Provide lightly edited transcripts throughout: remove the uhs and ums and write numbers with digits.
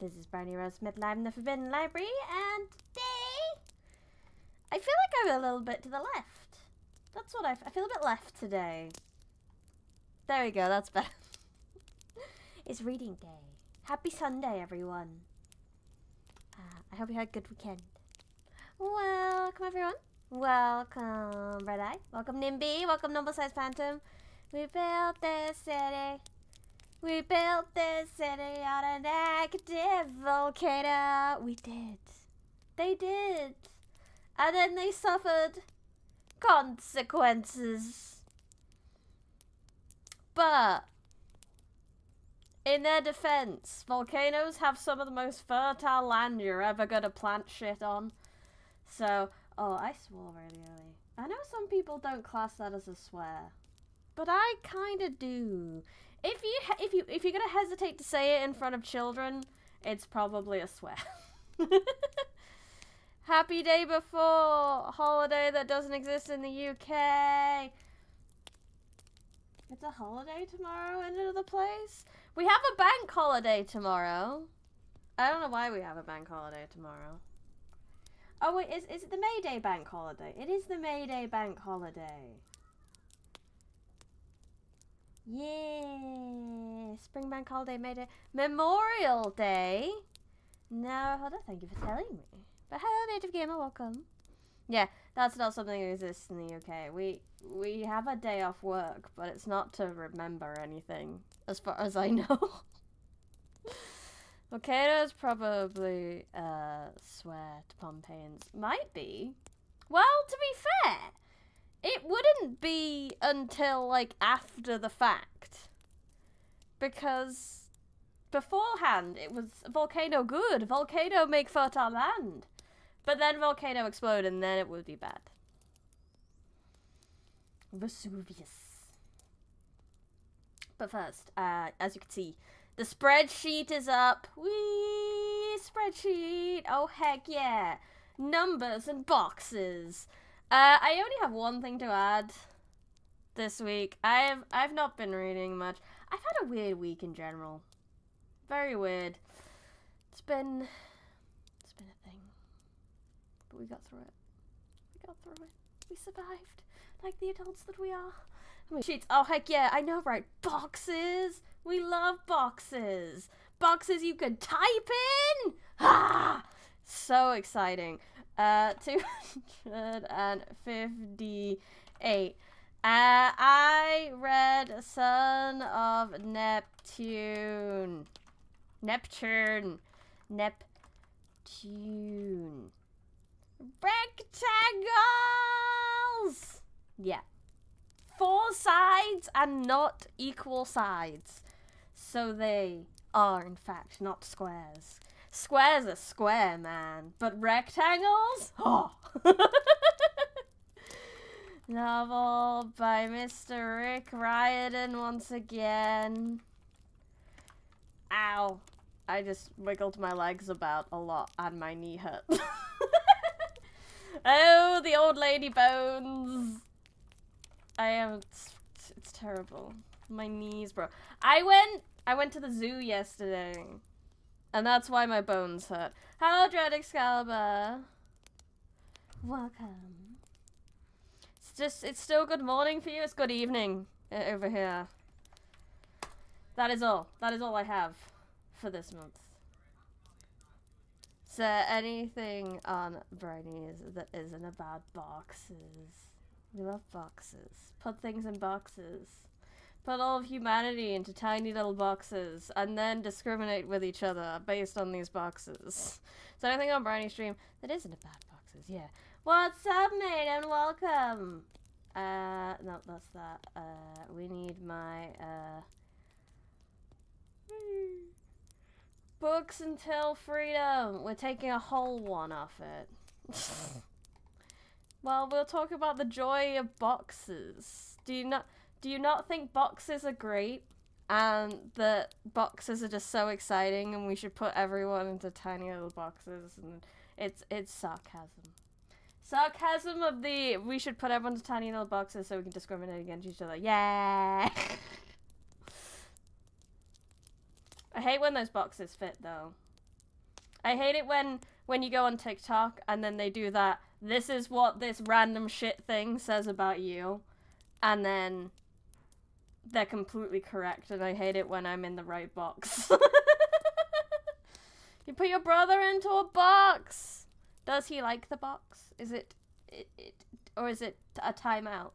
This is Briony Rose Smith live in the Forbidden Library, and today I feel like I'm a little bit to the left. That's what I feel a bit left today. There we go, that's better. It's reading day. Happy Sunday, everyone. I hope you had a good weekend. Welcome, everyone. Welcome, Red Eye. Welcome, Nimby. Welcome, Noble Size Phantom. We built this city. We built this city on an active volcano. We did. They did. And then they suffered consequences. But in their defense, volcanoes have some of the most fertile land you're ever gonna plant shit on. So, oh, I swore really early. I know some people don't class that as a swear, but I kinda do. If you're gonna hesitate to say it in front of children, it's probably a swear. Happy day before holiday that doesn't exist in the UK. It's a holiday tomorrow in another place. We have a bank holiday tomorrow. I don't know why we have a bank holiday tomorrow. Oh wait, is it the May Day bank holiday? It is the May Day bank holiday. Yeah, Spring Bank Holiday, May Day, Memorial Day. No, hold on, thank you for telling me. But hello, Native Gamer, welcome. Yeah, that's not something that exists in the UK. We have a day off work, but it's not to remember anything, as far as I know. Volcanoes probably swear to Pompeians. Might be. Well, to be fair, it wouldn't be until, like, after the fact. Because beforehand, it was volcano good. Volcano make fertile land. But then volcano explode, and then it would be bad. Vesuvius. But first, as you can see, the spreadsheet is up. Whee! Spreadsheet! Oh, heck yeah. Numbers and boxes. I only have one thing to add this week. I've not been reading much. I've had a weird week in general. Very weird. It's been a thing. But we got through it. We got through it. We survived. Like the adults that we are. I mean, sheets. Oh, heck yeah. I know, right? Boxes. We love boxes. Boxes you can type in. Ah! So exciting. 258. I read Son of Neptune. Neptune. Rectangles! Yeah. 4 sides and not equal sides. So they are, in fact, not squares. Squares are square, man. But rectangles? Oh! Novel by Mr. Rick Riordan once again. Ow. I just wiggled my legs about a lot and my knee hurt. Oh, the old lady bones. It's terrible. My knees, bro. I went to the zoo yesterday. And that's why my bones hurt. Hello, Dread Excalibur. Welcome. It's still good morning for you. It's good evening over here. That is all. That is all I have for this month. Is there anything on Briony's that isn't about boxes? We love boxes. Put things in boxes. Put all of humanity into tiny little boxes and then discriminate with each other based on these boxes. Is there anything on Briony's stream that isn't about boxes? Yeah. What's up, mate, and welcome. No, that's that. We need my, books until freedom. We're taking a whole one off it. Well, we'll talk about the joy of boxes. Do you not think boxes are great? And that boxes are just so exciting and we should put everyone into tiny little boxes, and it's sarcasm. Sarcasm of the we should put everyone into tiny little boxes so we can discriminate against each other. Yeah. I hate when those boxes fit though. I hate it when you go on TikTok and then they do that, this is what this random shit thing says about you, and then they're completely correct, and I hate it when I'm in the right box. You put your brother into a box! Does he like the box? Is it or is it a timeout?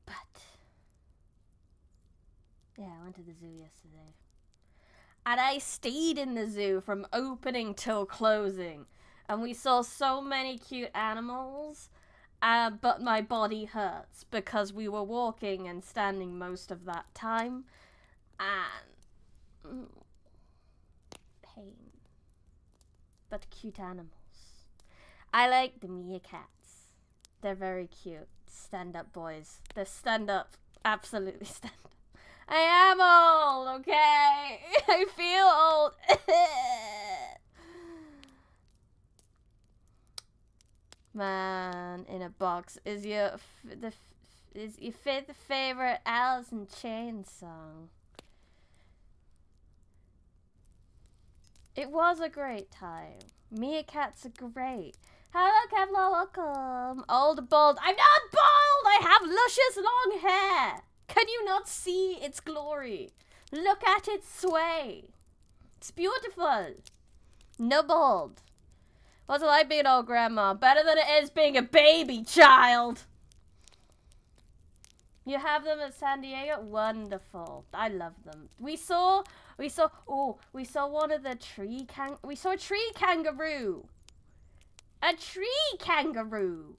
But yeah, I went to the zoo yesterday. And I stayed in the zoo from opening till closing. And we saw so many cute animals. But my body hurts because we were walking and standing most of that time. And pain. But cute animals. I like the meerkats. They're very cute. Stand-up boys. They're stand-up. Absolutely stand-up. I am old, okay? I feel old. Man in a box is your favorite Alice in Chains song. It was a great time. Meerkats are great. Hello, Kevlar, welcome. Old bald. I'm not bald! I have luscious long hair. Can you not see its glory? Look at it sway. It's beautiful. No bald. What's it like being an old grandma? Better than it is being a baby child. You have them at San Diego? Wonderful. I love them. We saw one of the we saw a tree kangaroo. A tree kangaroo.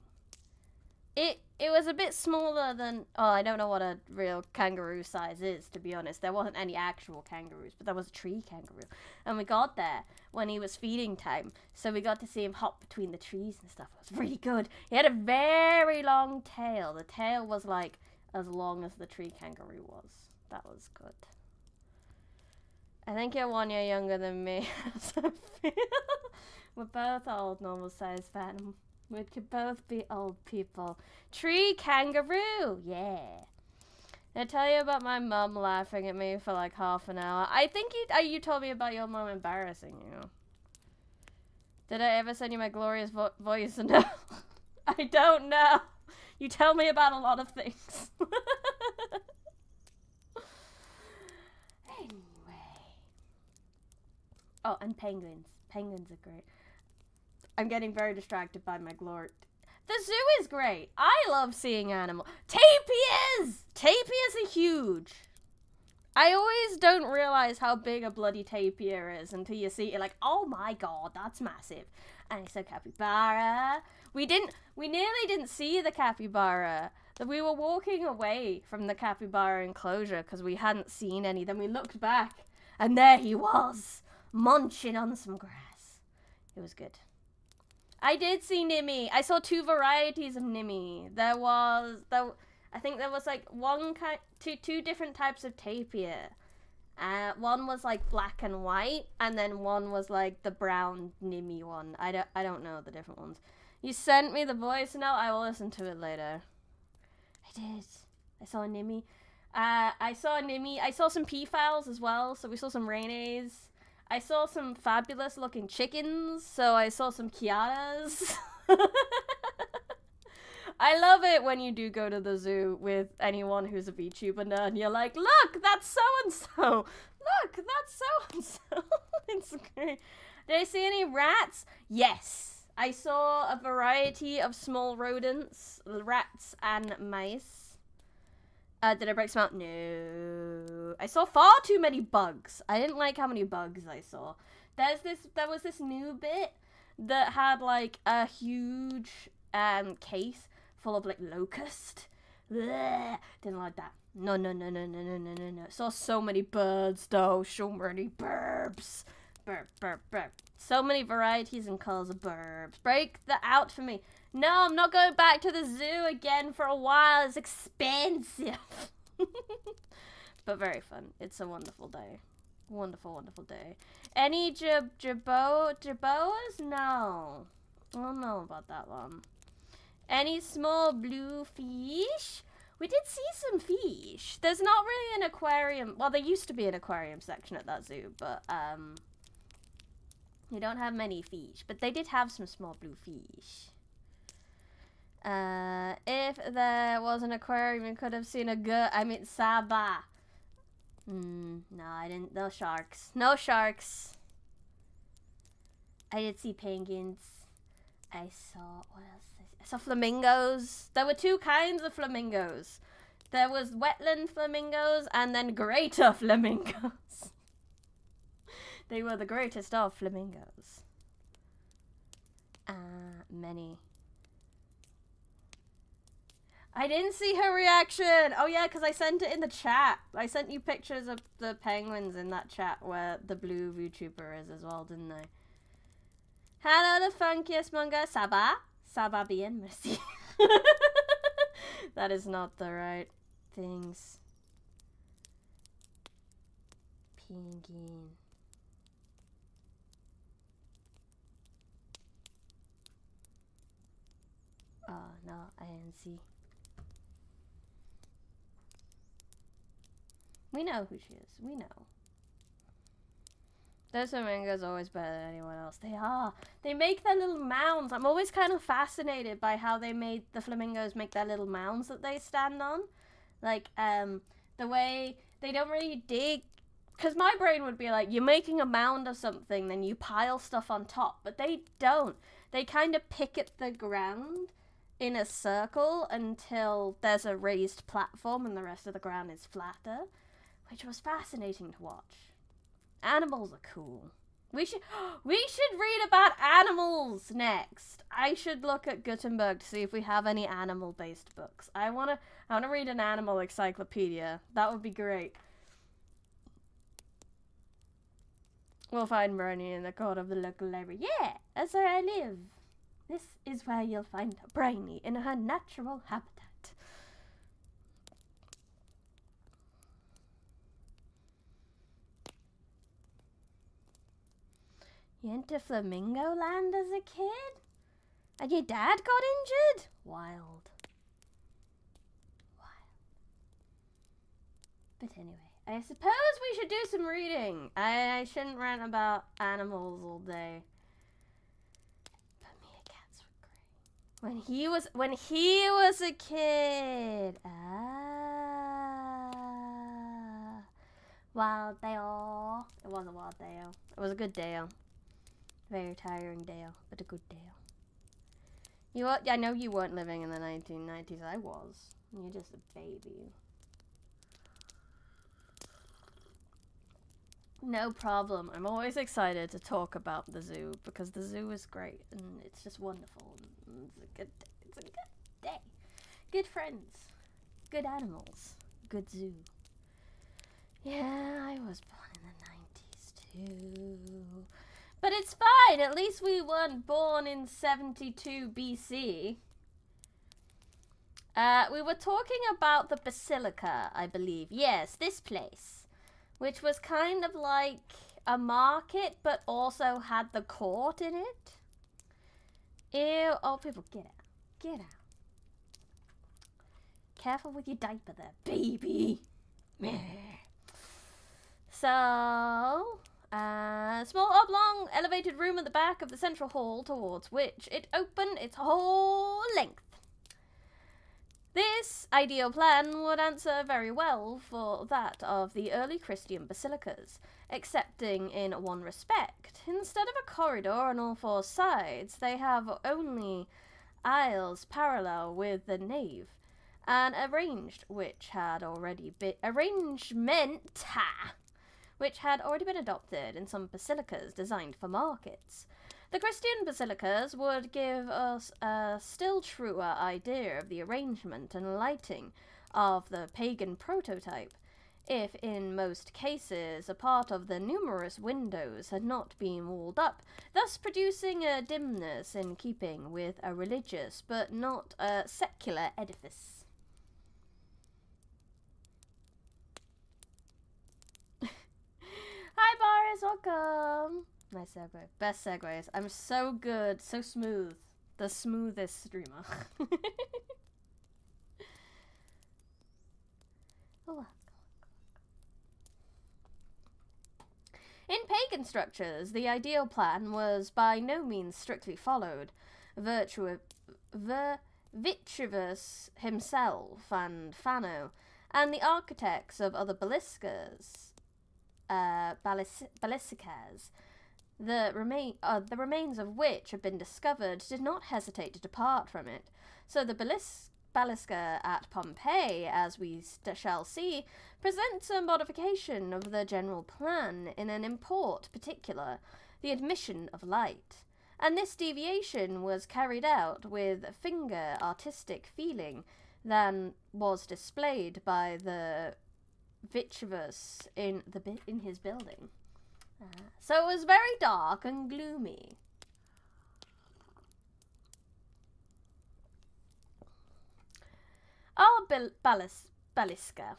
It was a bit smaller than, I don't know what a real kangaroo size is, to be honest. There wasn't any actual kangaroos, but there was a tree kangaroo. And we got there when he was feeding time, so we got to see him hop between the trees and stuff. It was really good. He had a very long tail. The tail was like as long as the tree kangaroo was. That was good. I think you're 1 year younger than me. We're both old, normal-sized Phantom. We could both be old people. Tree kangaroo! Yeah. Did I tell you about my mum laughing at me for like half an hour? I think you told me about your mum embarrassing you. Did I ever send you my glorious voice? No. I don't know. You tell me about a lot of things. Anyway. Oh, and penguins. Penguins are great. I'm getting very distracted by my glory. The zoo is great. I love seeing animals. Tapirs! Tapirs are huge. I always don't realize how big a bloody tapir is until you see it, like, oh my god, that's massive. And I said capybara. We nearly didn't see the capybara. We were walking away from the capybara enclosure because we hadn't seen any. Then we looked back, and there he was, munching on some grass. It was good. I did see Nimmy. I saw 2 varieties of Nimmy. I think there was like two different types of tapir. One was like black and white, and then one was like the brown Nimmy one. I don't know the different ones. You sent me the voice note. I will listen to it later. I did. I saw a Nimmy. I saw a Nimmy. I saw some P-files as well. So we saw some Raineys. I saw some fabulous looking chickens, so I saw some Kiaras. I love it when you do go to the zoo with anyone who's a VTuber nerd and you're like, look, that's so-and-so. Look, that's so-and-so. It's great. Did I see any rats? Yes. I saw a variety of small rodents, rats and mice. Did I break some out? No. I saw far too many bugs. I didn't like how many bugs I saw. There was this new bit that had like a huge case full of like locust. Blech. Didn't like that. No. Saw so many birds though. So many burbs. Burp. So many varieties and colours of burbs. Break that out for me. No, I'm not going back to the zoo again for a while. It's expensive. But very fun. It's a wonderful day. Wonderful, wonderful day. Any jaboas? No. I don't know about that one. Any small blue fish? We did see some fish. There's not really an aquarium. Well, there used to be an aquarium section at that zoo, but you don't have many fish. But they did have some small blue fish. If there was an aquarium, you could have seen Saba. No, I didn't. No sharks. No sharks. I did see penguins. I saw, what else? I saw flamingos. There were two kinds of flamingos. There was wetland flamingos and then greater flamingos. They were the greatest of flamingos. Many. I didn't see her reaction. Oh yeah, because I sent it in the chat. I sent you pictures of the penguins in that chat where the blue VTuber is as well, didn't I? Hello, the funkiest manga. Saba. Saba bien, merci. That is not the right things. Penguin. Oh, no, I didn't see. We know who she is. We know. Those flamingos are always better than anyone else. They are. They make their little mounds. I'm always kind of fascinated by how they made the flamingos make their little mounds that they stand on. Like, the way they don't really dig. Because my brain would be like, you're making a mound of something, then you pile stuff on top. But they don't. They kind of pick at the ground in a circle until there's a raised platform and the rest of the ground is flatter. Which was fascinating to watch. Animals are cool. We should read about animals next. I should look at Gutenberg to see if we have any animal-based books. I wanna read an animal encyclopedia. That would be great. We'll find Briony in the court of the local library. Yeah, that's where I live. This is where you'll find Briony in her natural habitat. You went to Flamingo Land as a kid? And your dad got injured? Wild. Wild. But anyway, I suppose we should do some reading. I shouldn't rant about animals all day. But meerkats were great. When he was a kid. Wild Dale. It was a wild Dale. It was a good Dale. Very tiring Dale, but a good Dale. I know you weren't living in the 1990s. I was. You're just a baby. No problem. I'm always excited to talk about the zoo because the zoo is great and it's just wonderful. It's a good day. It's a good day. Good friends. Good animals. Good zoo. Yeah, I was born in the 90s too. But it's fine. At least we weren't born in 72 BC. We were talking about the Basilica, I believe. Yes, this place. Which was kind of like a market, but also had the court in it. Ew. Oh, people, get out. Get out. Careful with your diaper there, baby. So... small oblong elevated room at the back of the central hall towards which it opened its whole length. This ideal plan would answer very well for that of the early Christian basilicas, excepting in one respect. Instead of a corridor on all four sides, they have only aisles parallel with the nave, and which had already been adopted in some basilicas designed for markets. The Christian basilicas would give us a still truer idea of the arrangement and lighting of the pagan prototype, if in most cases a part of the numerous windows had not been walled up, thus producing a dimness in keeping with a religious but not a secular edifice. Hi Boris, welcome! Nice segue. Best segues. I'm so good, so smooth. The smoothest streamer. Oh. In pagan structures, the ideal plan was by no means strictly followed. Vitruvius himself and Phano, and the architects of other basilicas, the remains of which have been discovered, did not hesitate to depart from it. So the basilica at Pompeii, as we shall see, presents a modification of the general plan in an import particular, the admission of light. And this deviation was carried out with finger artistic feeling than was displayed by the Vitruvius in his building. So it was very dark and gloomy. Our Balisica.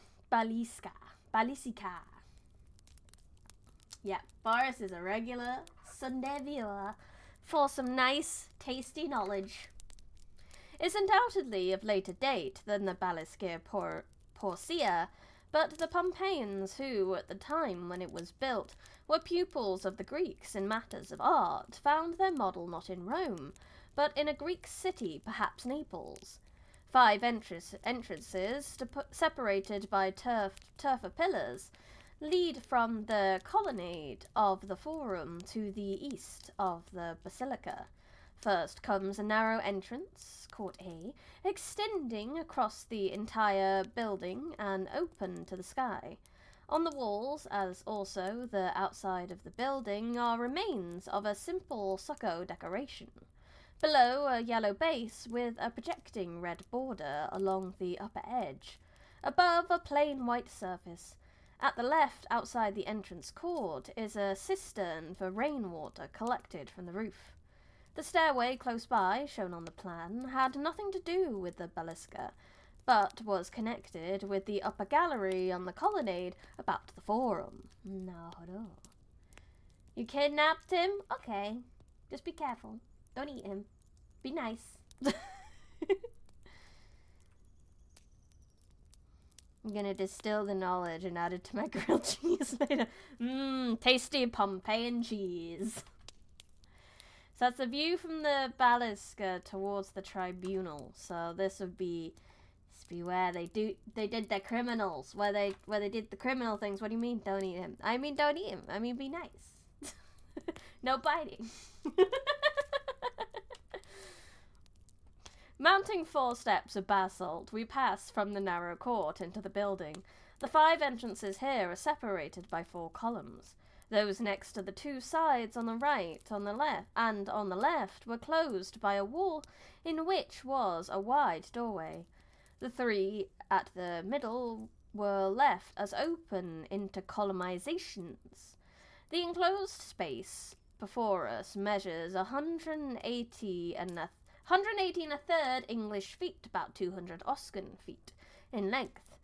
Yeah, Boris is a regular Sunday viewer for some nice, tasty knowledge. Is undoubtedly of later date than the Baliscia Porcia, but the Pompeians, who, at the time when it was built, were pupils of the Greeks in matters of art, found their model not in Rome, but in a Greek city, perhaps Naples. 5 entrances, separated by turfa pillars, lead from the colonnade of the forum to the east of the basilica. First comes a narrow entrance, Court A, extending across the entire building and open to the sky. On the walls, as also the outside of the building, are remains of a simple stucco decoration. Below, a yellow base with a projecting red border along the upper edge. Above, a plain white surface. At the left, outside the entrance court, is a cistern for rainwater collected from the roof. The stairway close by, shown on the plan, had nothing to do with the basilica, but was connected with the upper gallery on the colonnade about the forum. No. You kidnapped him? Okay. Just be careful. Don't eat him. Be nice. I'm gonna distill the knowledge and add it to my grilled cheese later. Tasty Pompeian cheese. So that's the view from the basilica towards the tribunal. So this would be where they did their criminals, where they did the criminal things. What do you mean don't eat him? I mean don't eat him. I mean be nice. No biting. Mounting 4 steps of basalt, we pass from the narrow court into the building. The 5 entrances here are separated by 4 columns. Those next to the 2 sides on the right, on the left, were closed by a wall in which was a wide doorway. The 3 at the middle were left as open into columnizations. The enclosed space before us measures 180 and a third English feet, about 200 Oscan feet in length,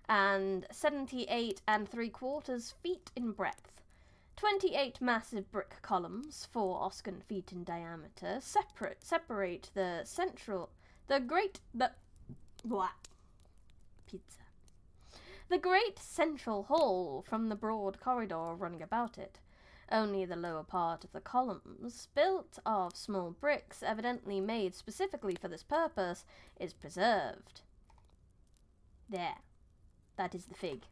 and 78 3/4 feet in breadth. 28 massive brick columns, 4 Oscan feet in diameter, separate the great central hall from the broad corridor running about it. Only the lower part of the columns, built of small bricks evidently made specifically for this purpose, is preserved. There. That is the fig.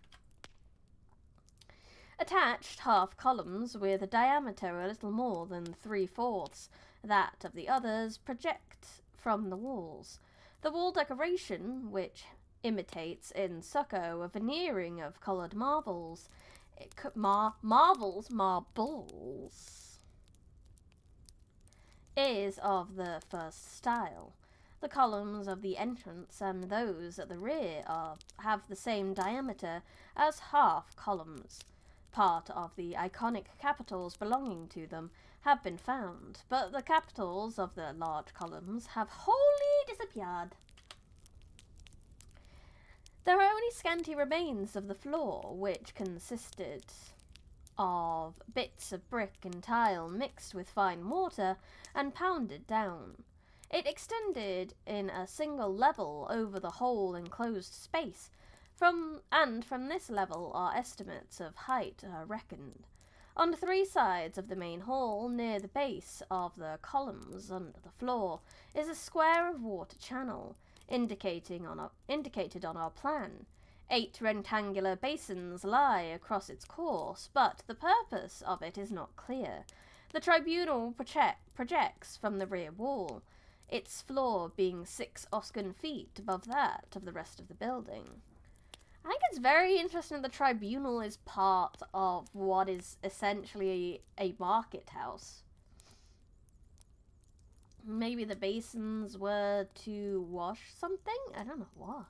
Attached half columns with a diameter a little more than 3/4 that of the others project from the walls. The wall decoration, which imitates in stucco a veneering of coloured marbles, is of the first style. The columns of the entrance and those at the rear have the same diameter as half columns. Part of the iconic capitals belonging to them have been found, but the capitals of the large columns have wholly disappeared. There are only scanty remains of the floor, which consisted of bits of brick and tile mixed with fine mortar and pounded down. It extended in a single level over the whole enclosed space, From this level our estimates of height are reckoned. On 3 sides of the main hall, near the base of the columns under the floor, is a square of water channel, indicated on our plan. 8 rectangular basins lie across its course, but the purpose of it is not clear. The tribunal projects from the rear wall, its floor being 6 Oscan feet above that of the rest of the building. I think it's very interesting that the tribunal is part of what is essentially a market house. Maybe the basins were to wash something? I don't know what.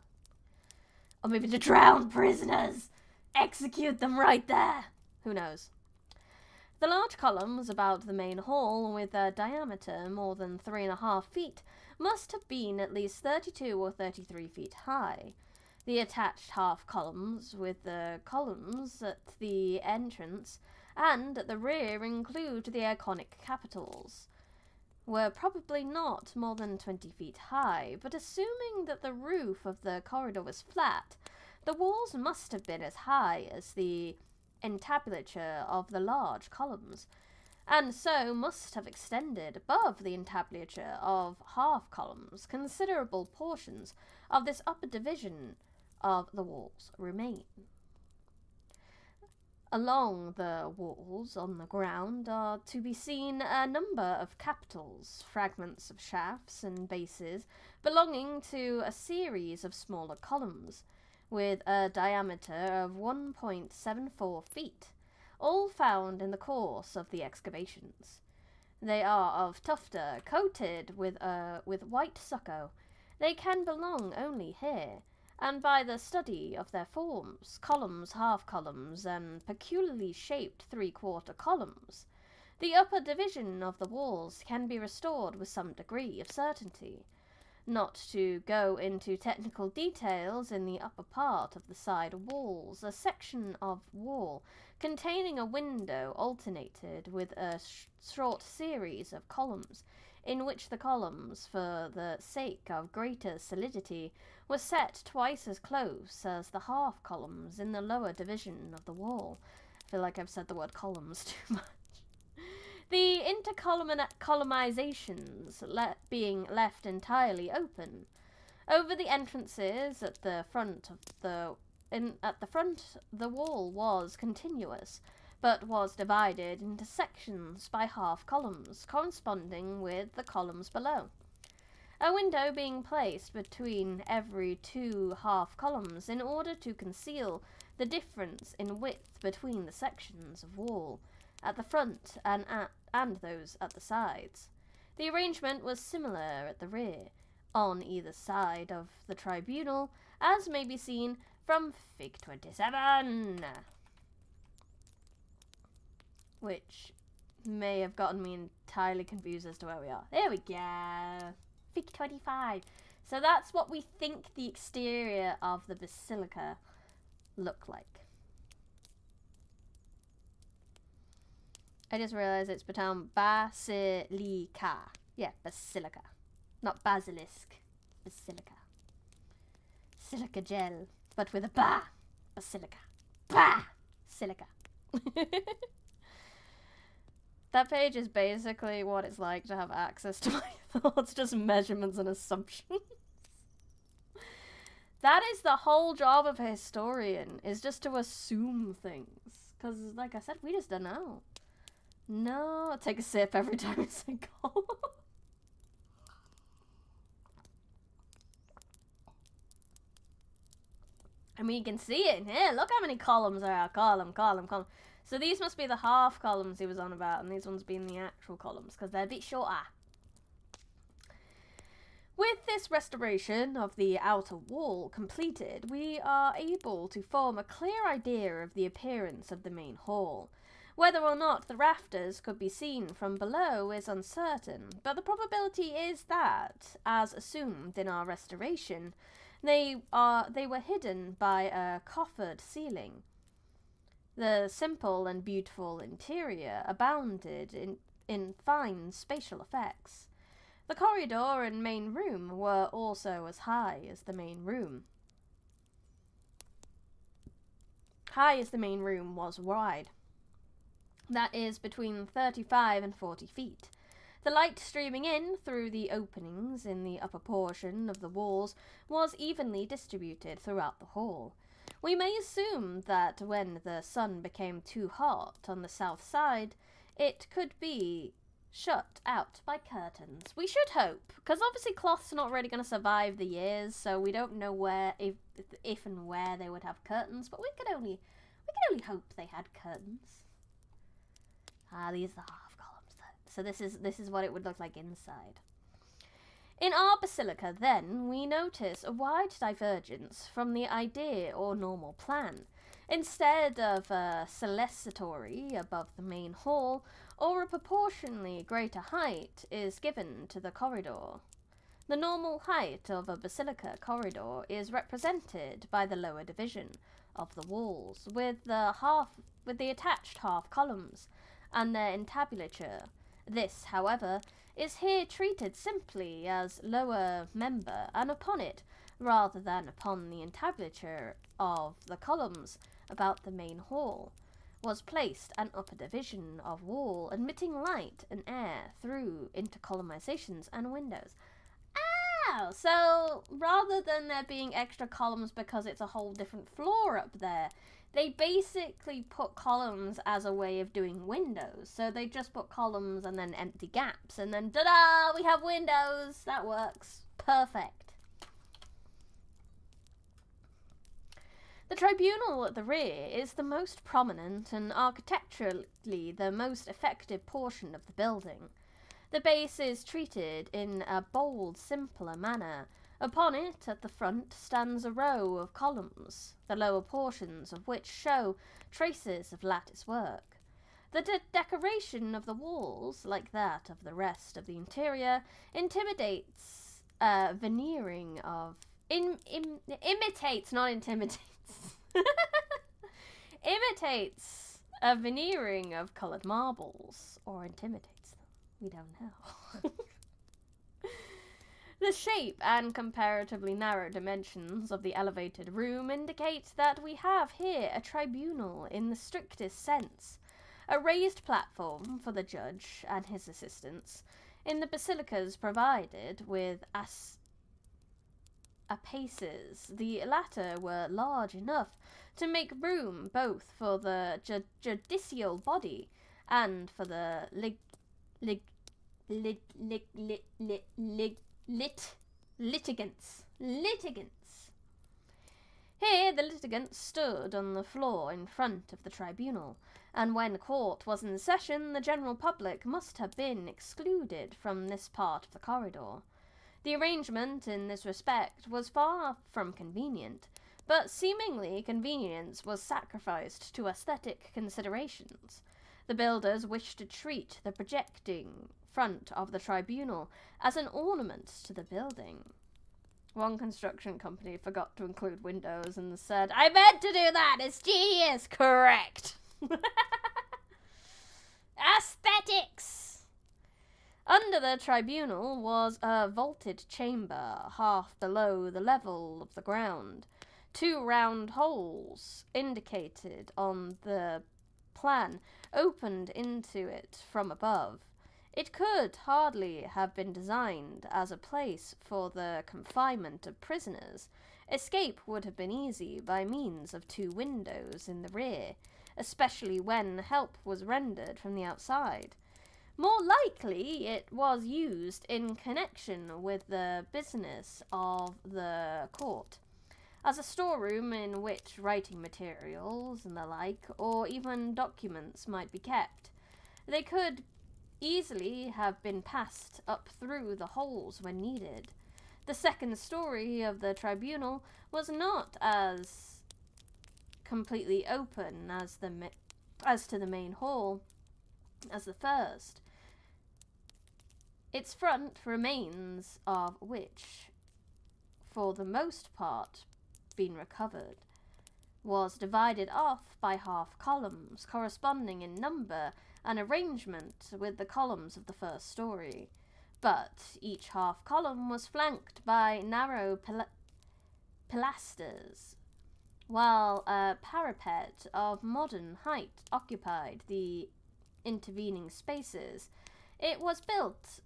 Or maybe to drown prisoners! Execute them right there! Who knows? The large columns about the main hall, with a diameter more than 3.5 feet, must have been at least 32 or 33 feet high. The attached half columns, with the columns at the entrance and at the rear include the iconic capitals, were probably not more than 20 feet high, but assuming that the roof of the corridor was flat, the walls must have been as high as the entablature of the large columns, and so must have extended above the entablature of half columns. Considerable portions of this upper division of the walls remain. Along the walls on the ground are to be seen a number of capitals, fragments of shafts and bases belonging to a series of smaller columns, with a diameter of 1.74 feet, all found in the course of the excavations. They are of tufta, coated with white stucco. They can belong only here, and by the study of their forms, columns, half-columns, and peculiarly shaped 3/4 columns, the upper division of the walls can be restored with some degree of certainty. Not to go into technical details, in the upper part of the side walls, a section of wall containing a window alternated with a short series of columns, in which the columns, for the sake of greater solidity, were set twice as close as the half columns in the lower division of the wall. I feel like I've said the word columns too much. The intercolumnizations being left entirely open. Over the entrances at the front, the wall was continuous, but was divided into sections by half columns, corresponding with the columns below. A window being placed between every 2 half columns in order to conceal the difference in width between the sections of wall at the front and those at the sides. The arrangement was similar at the rear, on either side of the tribunal, as may be seen from Fig 27, which may have gotten me entirely confused as to where we are. There we go. Fig 25. So that's what we think the exterior of the basilica looked like. I just realised it's pronounced basilica. Yeah, basilica. Not basilisk. Basilica. Silica gel, but with a ba. Basilica. Ba! Silica. That page is basically what it's like to have access to my thoughts, just measurements and assumptions. That is the whole job of a historian, is just to assume things. Because, like I said, we just don't know. No, I take a sip every time I say column. I mean, you can see it in here. Look how many columns there are. Column, column, column. So these must be the half columns he was on about, and these ones being the actual columns, because they're a bit shorter. With this restoration of the outer wall completed, we are able to form a clear idea of the appearance of the main hall. Whether or not the rafters could be seen from below is uncertain, but the probability is that, as assumed in our restoration, they were hidden by a coffered ceiling. The simple and beautiful interior abounded in fine spatial effects. The corridor and main room were also as high as the main room. high as the main room was wide. That is between 35 and 40 feet. The light streaming in through the openings in the upper portion of the walls was evenly distributed throughout the hall. We may assume that when the sun became too hot on the south side, it could be shut out by curtains. We should hope, because obviously cloth's not really going to survive the years, so we don't know where, if and where they would have curtains, but we could only hope they had curtains. These are the half columns though. So this is what it would look like inside. In our basilica, then, we notice a wide divergence from the idea or normal plan. Instead of a clerestory above the main hall, or a proportionally greater height is given to the corridor. The normal height of a basilica corridor is represented by the lower division of the walls, with the attached half columns and their entablature. This, however, is here treated simply as lower member, and upon it, rather than upon the entablature of the columns about the main hall, was placed an upper division of wall admitting light and air through intercolumnizations and windows. Ow! So, rather than there being extra columns because it's a whole different floor up there, they basically put columns as a way of doing windows. So they just put columns and then empty gaps, and then ta-da! We have windows! That works. Perfect. The tribunal at the rear is the most prominent and architecturally the most effective portion of the building. The base is treated in a bold, simpler manner. Upon it, at the front, stands a row of columns, the lower portions of which show traces of lattice work. The decoration of the walls, like that of the rest of the interior, imitates veneering of... imitates, not intimidates. Imitates a veneering of coloured marbles, or intimidates them. We don't know. The shape and comparatively narrow dimensions of the elevated room indicate that we have here a tribunal in the strictest sense, a raised platform for the judge and his assistants. In the basilicas provided with apaces, the latter were large enough to make room both for the judicial body and for the litigants. Here the litigants stood on the floor in front of the tribunal, and when court was in session, the general public must have been excluded from this part of the corridor. The arrangement in this respect was far from convenient, but seemingly convenience was sacrificed to aesthetic considerations. The builders wished to treat the projecting front of the tribunal as an ornament to the building. One construction company forgot to include windows and said, "I meant to do that! It's genius!" Correct! Aesthetics! Under the tribunal was a vaulted chamber, half below the level of the ground. 2 round holes, indicated on the plan, opened into it from above. It could hardly have been designed as a place for the confinement of prisoners. Escape would have been easy by means of 2 windows in the rear, especially when help was rendered from the outside. More likely, it was used in connection with the business of the court, as a storeroom in which writing materials and the like, or even documents, might be kept. They could easily have been passed up through the holes when needed. The second story of the tribunal was not as completely open as to the main hall as the first. Its front remains of which, for the most part, been recovered, was divided off by half columns, corresponding in number and arrangement with the columns of the first story. But each half column was flanked by narrow pilasters, while a parapet of modern height occupied the intervening spaces. It was built,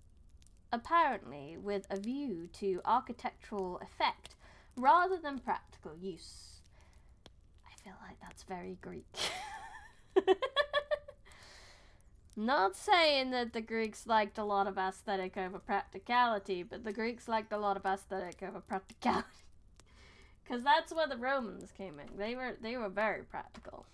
apparently, with a view to architectural effect rather than practical use. I feel like that's very Greek. Not saying that the Greeks liked a lot of aesthetic over practicality, but the Greeks liked a lot of aesthetic over practicality. Because that's where the Romans came in. They were very practical.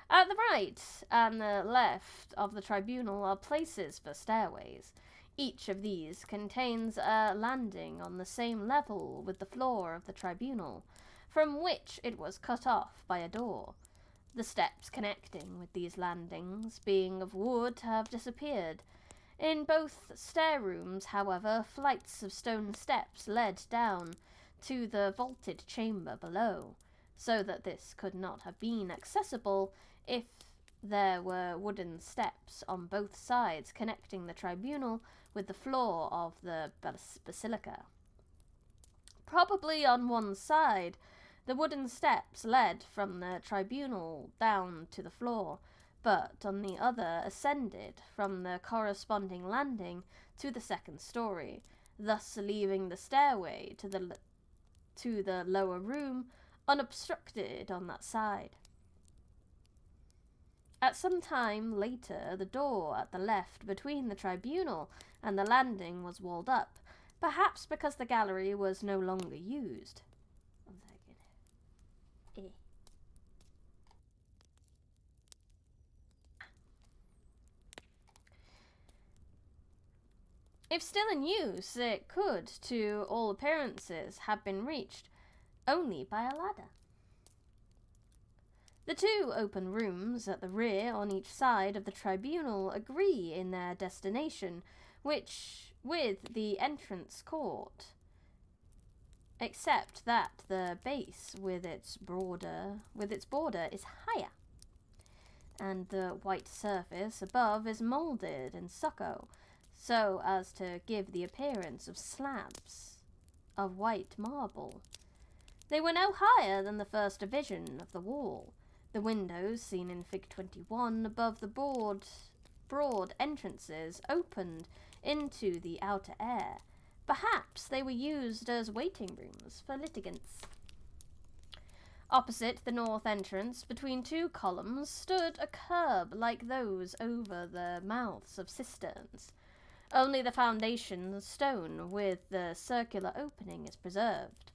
At the right and the left of the tribunal are places for stairways. Each of these contains a landing on the same level with the floor of the tribunal, from which it was cut off by a door. The steps connecting with these landings, being of wood, have disappeared. In both stair rooms, however, flights of stone steps led down to the vaulted chamber below, so that this could not have been accessible if there were wooden steps on both sides connecting the tribunal with the floor of the basilica. Probably on one side, the wooden steps led from the tribunal down to the floor, but on the other ascended from the corresponding landing to the second story, thus leaving the stairway to the lower room unobstructed on that side. At some time later, the door at the left between the tribunal and the landing was walled up, perhaps because the gallery was no longer used. One second. If still in use, it could, to all appearances, have been reached only by a ladder. The two open rooms at the rear on each side of the tribunal agree in their destination, which with the entrance court, except that the base with its border is higher, and the white surface above is moulded in stucco, so as to give the appearance of slabs of white marble. They were no higher than the first division of the wall. The windows, seen in Fig 21, above the broad entrances, opened into the outer air. Perhaps they were used as waiting rooms for litigants. Opposite the north entrance, between two columns, stood a curb like those over the mouths of cisterns. Only the foundation stone with the circular opening is preserved.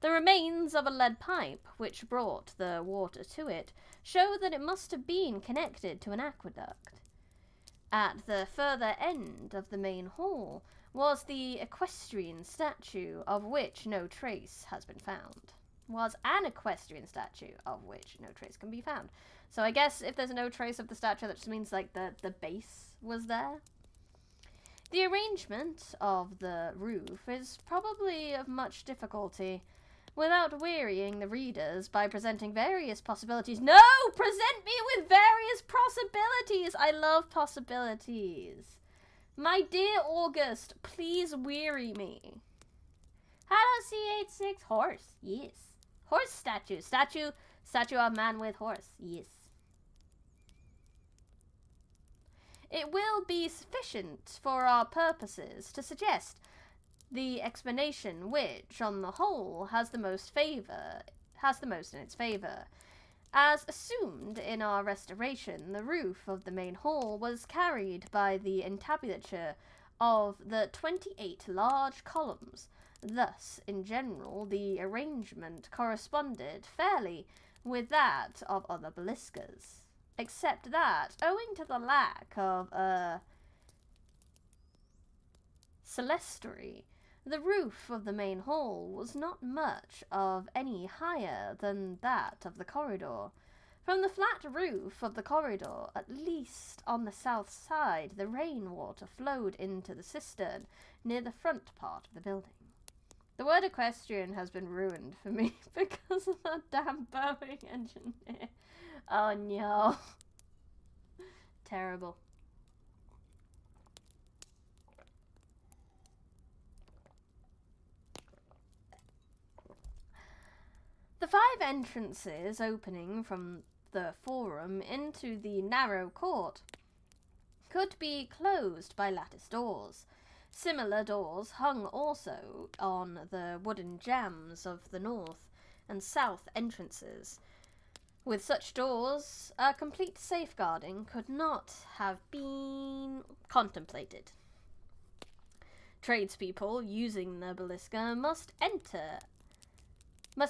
The remains of a lead pipe, which brought the water to it, show that it must have been connected to an aqueduct. At the further end of the main hall was the equestrian statue, of which no trace has been found. Was an equestrian statue, of which no trace can be found. So I guess if there's no trace of the statue, that just means like the base was there. The arrangement of the roof is probably of much difficulty, without wearying the readers by presenting various possibilities. No! Present me with various possibilities! I love possibilities. My dear August, please weary me. Hello, C86. Horse, yes. Horse statue. Statue of man with horse, yes. It will be sufficient for our purposes to suggest the explanation which, on the whole, has the most in its favour. As assumed in our restoration, the roof of the main hall was carried by the entablature of the 28 large columns. Thus, in general, the arrangement corresponded fairly with that of other basilicas, except that, owing to the lack of a clerestory, the roof of the main hall was not much of any higher than that of the corridor. From the flat roof of the corridor, at least on the south side, the rainwater flowed into the cistern near the front part of the building. The word equestrian has been ruined for me because of that damn Boeing engineer. Oh no. Terrible. The 5 entrances opening from the forum into the narrow court could be closed by lattice doors. Similar doors hung also on the wooden jambs of the north and south entrances. With such doors, a complete safeguarding could not have been contemplated. Tradespeople using the balisca must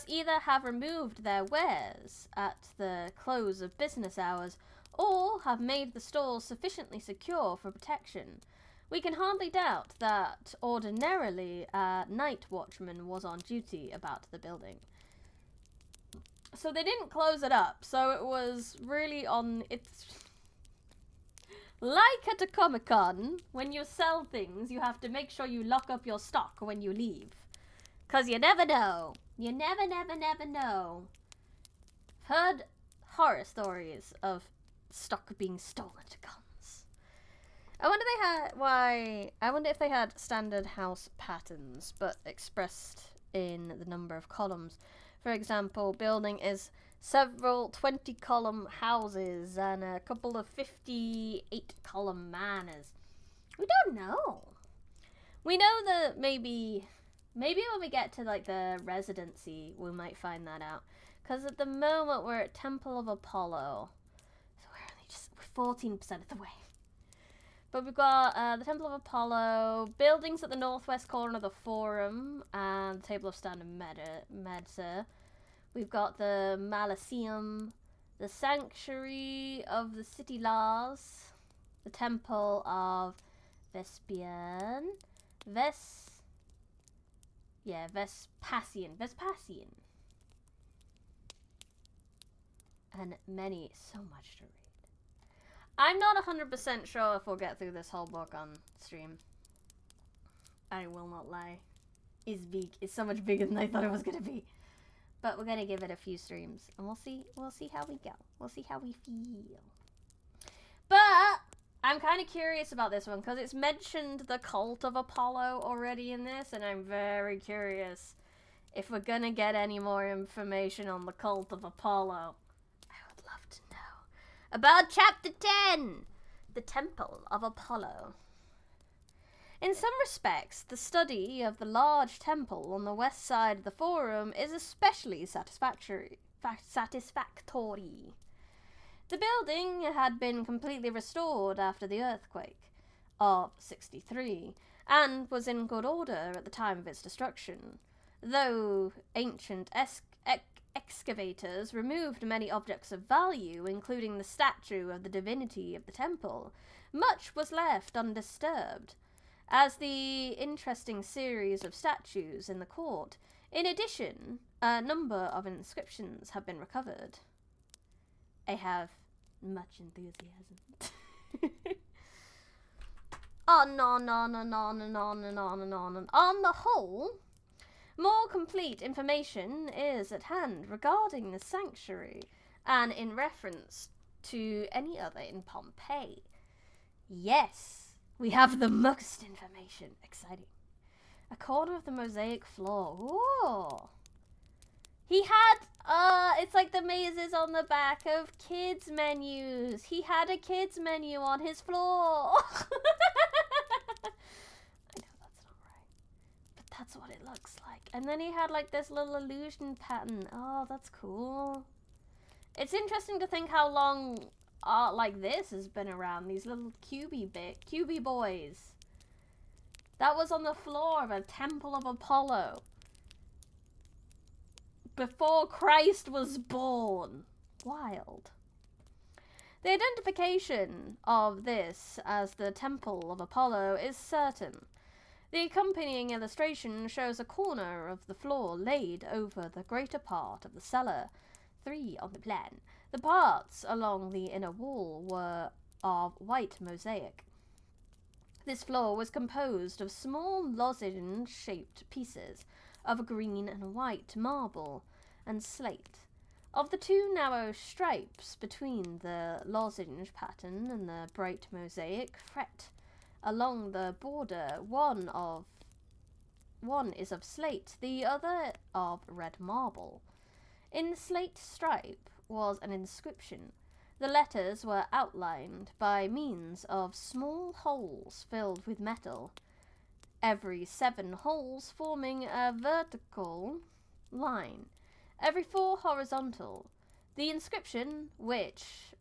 either have removed their wares at the close of business hours or have made the stalls sufficiently secure for protection. We can hardly doubt that ordinarily a night watchman was on duty about the building. So they didn't close it up, so it was really on... It's like at a Comic-Con, when you sell things, you have to make sure you lock up your stock when you leave. Because you never know. You never know. Heard horror stories of stock being stolen at cons. I wonder if they had standard house patterns, but expressed in the number of columns. For example, building is several 20-column houses and a couple of 58-column manors. We don't know. We know that maybe when we get to like the residency, we might find that out. Because at the moment we're at Temple of Apollo, so we're only 14% of the way. But we've got the Temple of Apollo, buildings at the northwest corner of the Forum, and the Table of Standard Medsa. We've got the Maliseum, the Sanctuary of the City Laws, the Temple of Vespasian, and many, so much to read. I'm not 100% sure if we'll get through this whole book on stream. I will not lie. It's big. It's so much bigger than I thought it was going to be. But we're going to give it a few streams. And we'll see how we go. We'll see how we feel. But I'm kind of curious about this one. Because it's mentioned the cult of Apollo already in this. And I'm very curious if we're going to get any more information on the cult of Apollo. I would love to know. About Chapter 10, the Temple of Apollo. In some respects, the study of the large temple on the west side of the Forum is especially satisfactory. The building had been completely restored after the earthquake of 63, and was in good order at the time of its destruction, though ancient excavators removed many objects of value, including the statue of the divinity of the temple. Much was left undisturbed, as the interesting series of statues in the court. In addition, a number of inscriptions have been recovered. I have much enthusiasm. On the whole, more complete information is at hand regarding the sanctuary, and in reference to any other in Pompeii. Yes, we have the most information. Exciting. A corner of the mosaic floor. Ooh. He had, it's like the mazes on the back of kids' menus. He had a kids' menu on his floor. That's what it looks like. And then he had like this little illusion pattern. Oh, that's cool. It's interesting to think how long art like this has been around. These little cubey boys. That was on the floor of a Temple of Apollo. Before Christ was born. Wild. The identification of this as the Temple of Apollo is certain. The accompanying illustration shows a corner of the floor laid over the greater part of the cellar. 3 on the plan. The parts along the inner wall were of white mosaic. This floor was composed of small lozenge-shaped pieces of green and white marble and slate. Of the 2 narrow stripes between the lozenge pattern and the bright mosaic fret along the border, one is of slate, the other of red marble. In the slate stripe was an inscription. The letters were outlined by means of small holes filled with metal, every 7 holes forming a vertical line, every 4 horizontal. The inscription, which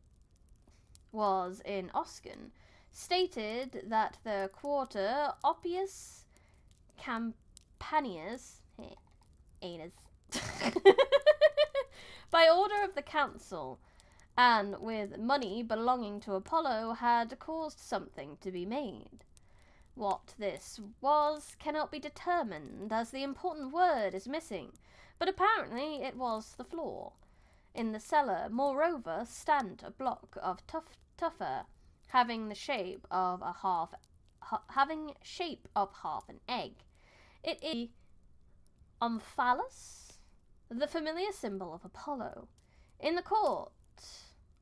was in Oscan, stated that the quarter Oppius Campanius anus by order of the council, and with money belonging to Apollo, had caused something to be made. What this was cannot be determined, as the important word is missing, but apparently it was the floor. In the cellar, moreover, stand a block of tufa, having shape of half an egg. It is omphalos, the familiar symbol of Apollo. In the court,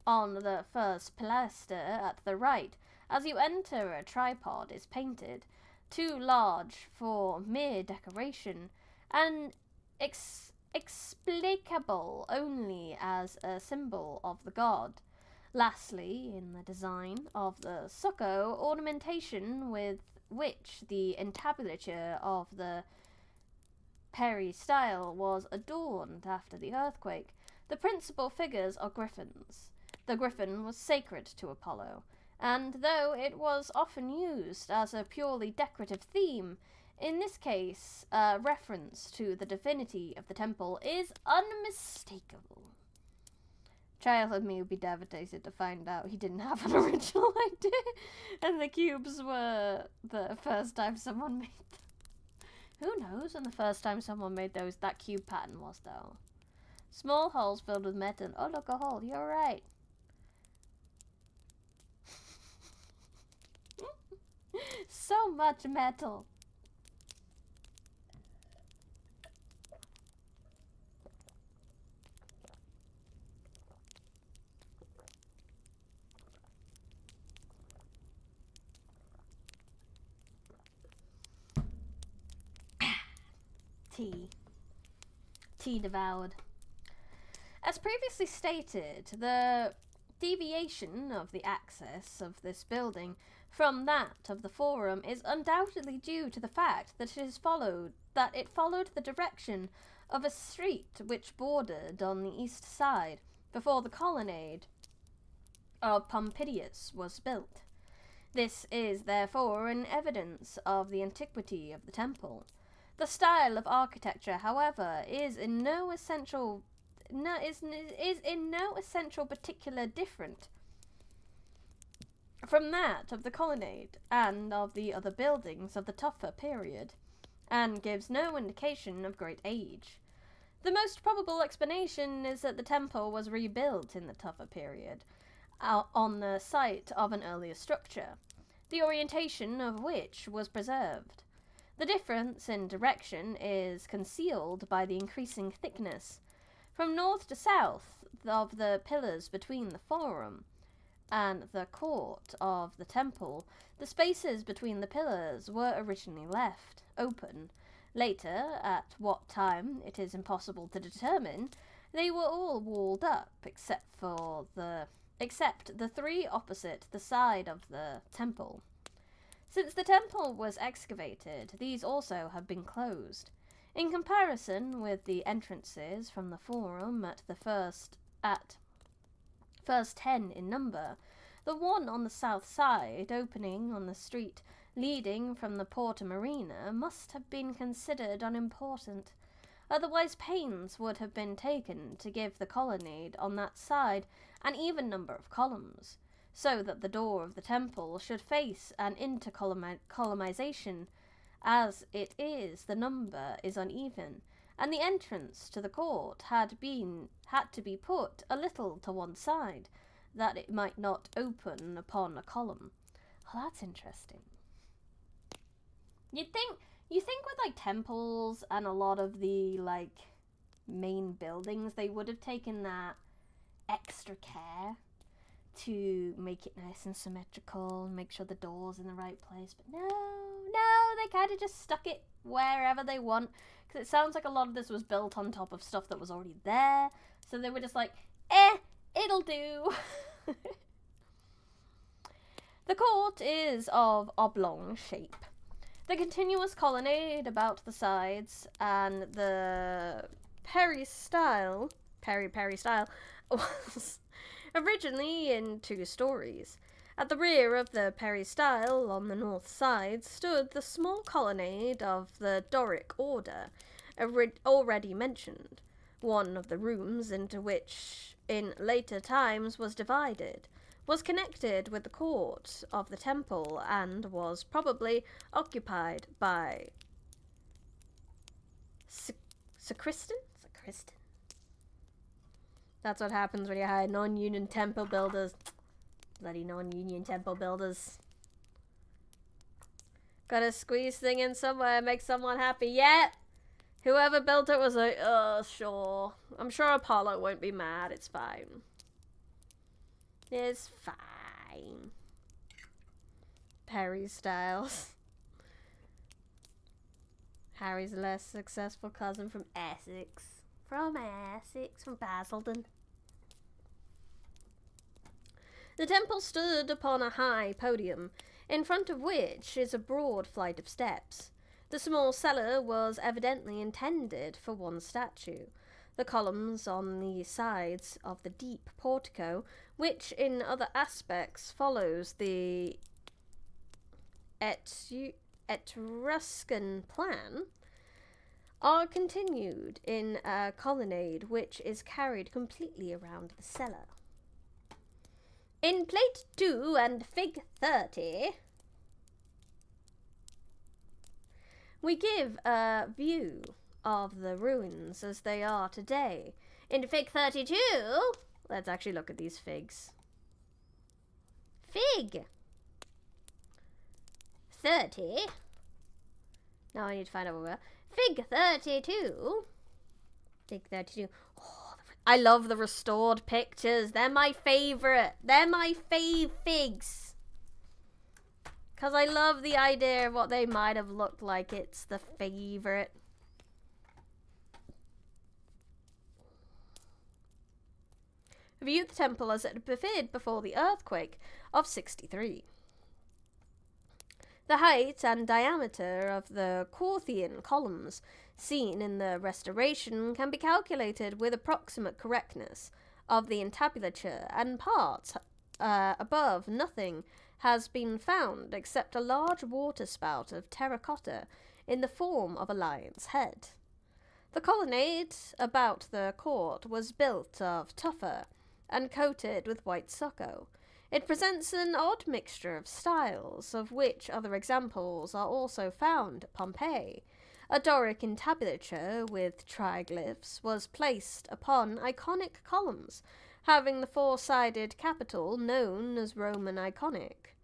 on the first pilaster at the right, as you enter, a tripod is painted, too large for mere decoration, and explicable only as a symbol of the god. Lastly, in the design of the stucco ornamentation with which the entablature of the peristyle was adorned after the earthquake, the principal figures are griffins. The griffin was sacred to Apollo, and though it was often used as a purely decorative theme, in this case, reference to the divinity of the temple is unmistakable. Childhood me would be devastated to find out he didn't have an original idea, and the cubes were the first time someone made them. Who knows when the first time someone made that cube pattern was, though? Small holes filled with metal. Oh, look, a hole. You're right. So much metal. Tea devoured. As previously stated, the deviation of the axis of this building from that of the Forum is undoubtedly due to the fact that it followed the direction of a street which bordered on the east side before the colonnade of Pompeius was built. This is therefore an evidence of the antiquity of the temple. The style of architecture, however, is in no essential particular different from that of the colonnade and of the other buildings of the Tufa period, and gives no indication of great age. The most probable explanation is that the temple was rebuilt in the Tufa period, on the site of an earlier structure, the orientation of which was preserved. The difference in direction is concealed by the increasing thickness, from north to south, of the pillars between the Forum and the court of the temple. The spaces between the pillars were originally left open. Later, at what time it is impossible to determine, they were all walled up, except the 3 opposite the side of the temple. Since the temple was excavated, these also have been closed. In comparison with the entrances from the Forum at first 10 in number, the one on the south side, opening on the street leading from the Porta Marina, must have been considered unimportant. Otherwise pains would have been taken to give the colonnade on that side an even number of columns, so that the door of the temple should face an intercolumnization. As it is, the number is uneven, and the entrance to the court had to be put a little to one side, that it might not open upon a column. Oh, that's interesting. You think with like temples and a lot of the like main buildings, they would have taken that extra care to make it nice and symmetrical and make sure the door's in the right place. But no, they kind of just stuck it wherever they want, because it sounds like a lot of this was built on top of stuff that was already there. So they were just like, it'll do. The court is of oblong shape. The continuous colonnade about the sides and the Perry style was originally in 2 stories. At the rear of the Perry style, on the north side, stood the small colonnade of the Doric order, already mentioned, one of the rooms into which, in later times, was divided, was connected with the court of the temple, and was probably occupied by sacristan? That's what happens when you hire non-union temple builders. Bloody non-union temple builders. Gotta squeeze thing in somewhere, make someone happy. Yeah! Whoever built it was like, oh, sure. I'm sure Apollo won't be mad. It's fine. It's fine. Perry Styles. Harry's less successful cousin from Essex. From Basildon. The temple stood upon a high podium, in front of which is a broad flight of steps. The small cellar was evidently intended for one statue. The columns on the sides of the deep portico, which in other aspects follows the Etruscan plan, are continued in a colonnade which is carried completely around the cellar. In Plate 2 and Fig 30, we give a view of the ruins as they are today. In Fig 32, let's actually look at these figs. Fig 30. Now I need to find out where we are. Fig 32. Fig 32. Oh, I love the restored pictures. They're my favourite. They're my fave figs. Because I love the idea of what they might have looked like. It's the favourite. View the temple as it appeared before the earthquake of 63. The height and diameter of the Corinthian columns seen in the restoration can be calculated with approximate correctness of the entablature, and parts above nothing has been found except a large waterspout of terracotta in the form of a lion's head. The colonnade about the court was built of tufa and coated with white stucco. It presents an odd mixture of styles, of which other examples are also found at Pompeii. A Doric entablature with triglyphs was placed upon Iconic columns, having the 4-sided capital known as Roman Iconic.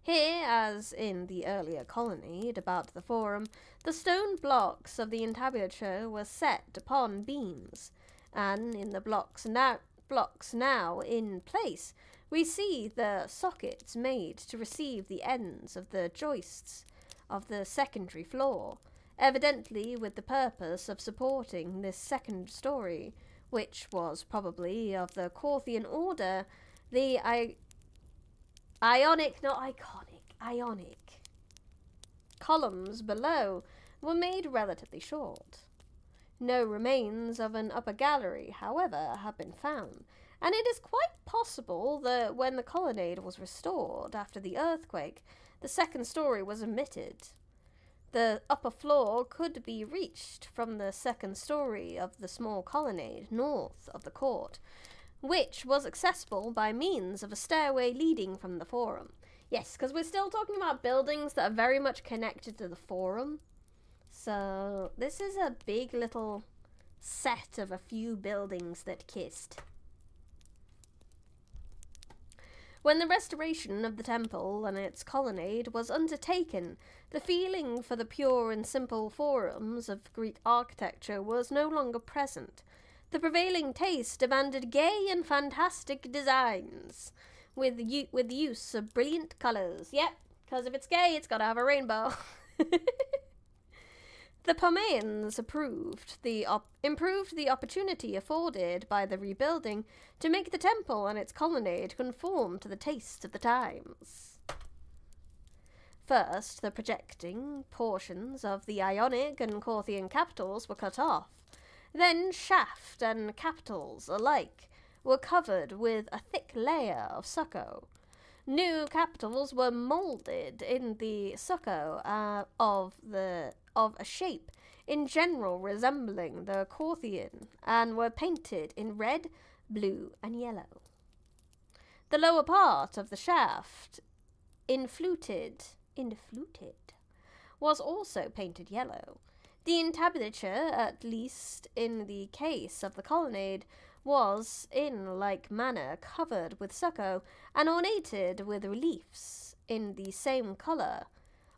Here, as in the earlier colonnade about the Forum, the stone blocks of the entablature were set upon beams, and in the blocks now in place, we see the sockets made to receive the ends of the joists of the secondary floor, evidently with the purpose of supporting this second story, which was probably of the Corinthian order. The Ionic columns below were made relatively short. No remains of an upper gallery, however, have been found, and it is quite possible that when the colonnade was restored after the earthquake, the second story was omitted. The upper floor could be reached from the second story of the small colonnade north of the court, which was accessible by means of a stairway leading from the Forum. Yes, because we're still talking about buildings that are very much connected to the Forum. So this is a big little set of a few buildings that kissed. When the restoration of the temple and its colonnade was undertaken, the feeling for the pure and simple forms of Greek architecture was no longer present. The prevailing taste demanded gay and fantastic designs, with the use of brilliant colours. Yep, because if it's gay, it's got to have a rainbow. The Pompeians improved the opportunity afforded by the rebuilding to make the temple and its colonnade conform to the tastes of the times. First, the projecting portions of the Ionic and Corinthian capitals were cut off. Then shaft and capitals alike were covered with a thick layer of stucco. New capitals were moulded in the stucco of a shape in general resembling the Corinthian, and were painted in red, blue, and yellow. The lower part of the shaft, influted, was also painted yellow. The entablature, at least in the case of the colonnade, was in like manner covered with stucco and ornated with reliefs in the same colour.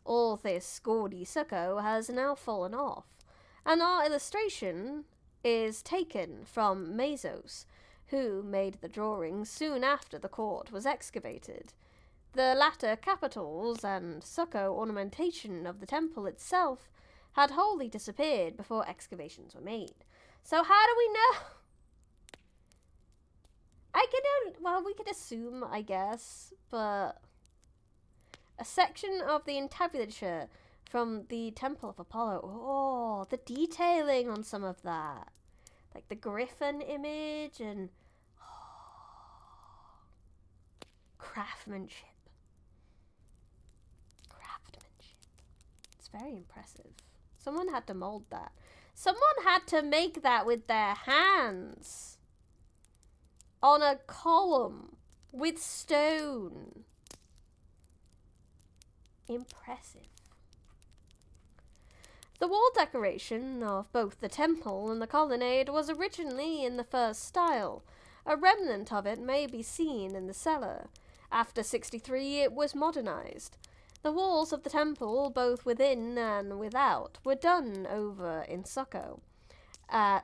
All this gaudy stucco has now fallen off, and our illustration is taken from Mazos, who made the drawings soon after the court was excavated. The latter capitals and stucco ornamentation of the temple itself had wholly disappeared before excavations were made. So how do we know? We could assume, I guess, but a section of the entablature from the Temple of Apollo. Oh, the detailing on some of that. Like the griffin image and craftsmanship. It's very impressive. Someone had to mold that. Someone had to make that with their hands. On a column with stone. Impressive. The wall decoration of both the temple and the colonnade was originally in the first style. A remnant of it may be seen in the cellar. After 63, it was modernized. The walls of the temple, both within and without, were done over in stucco,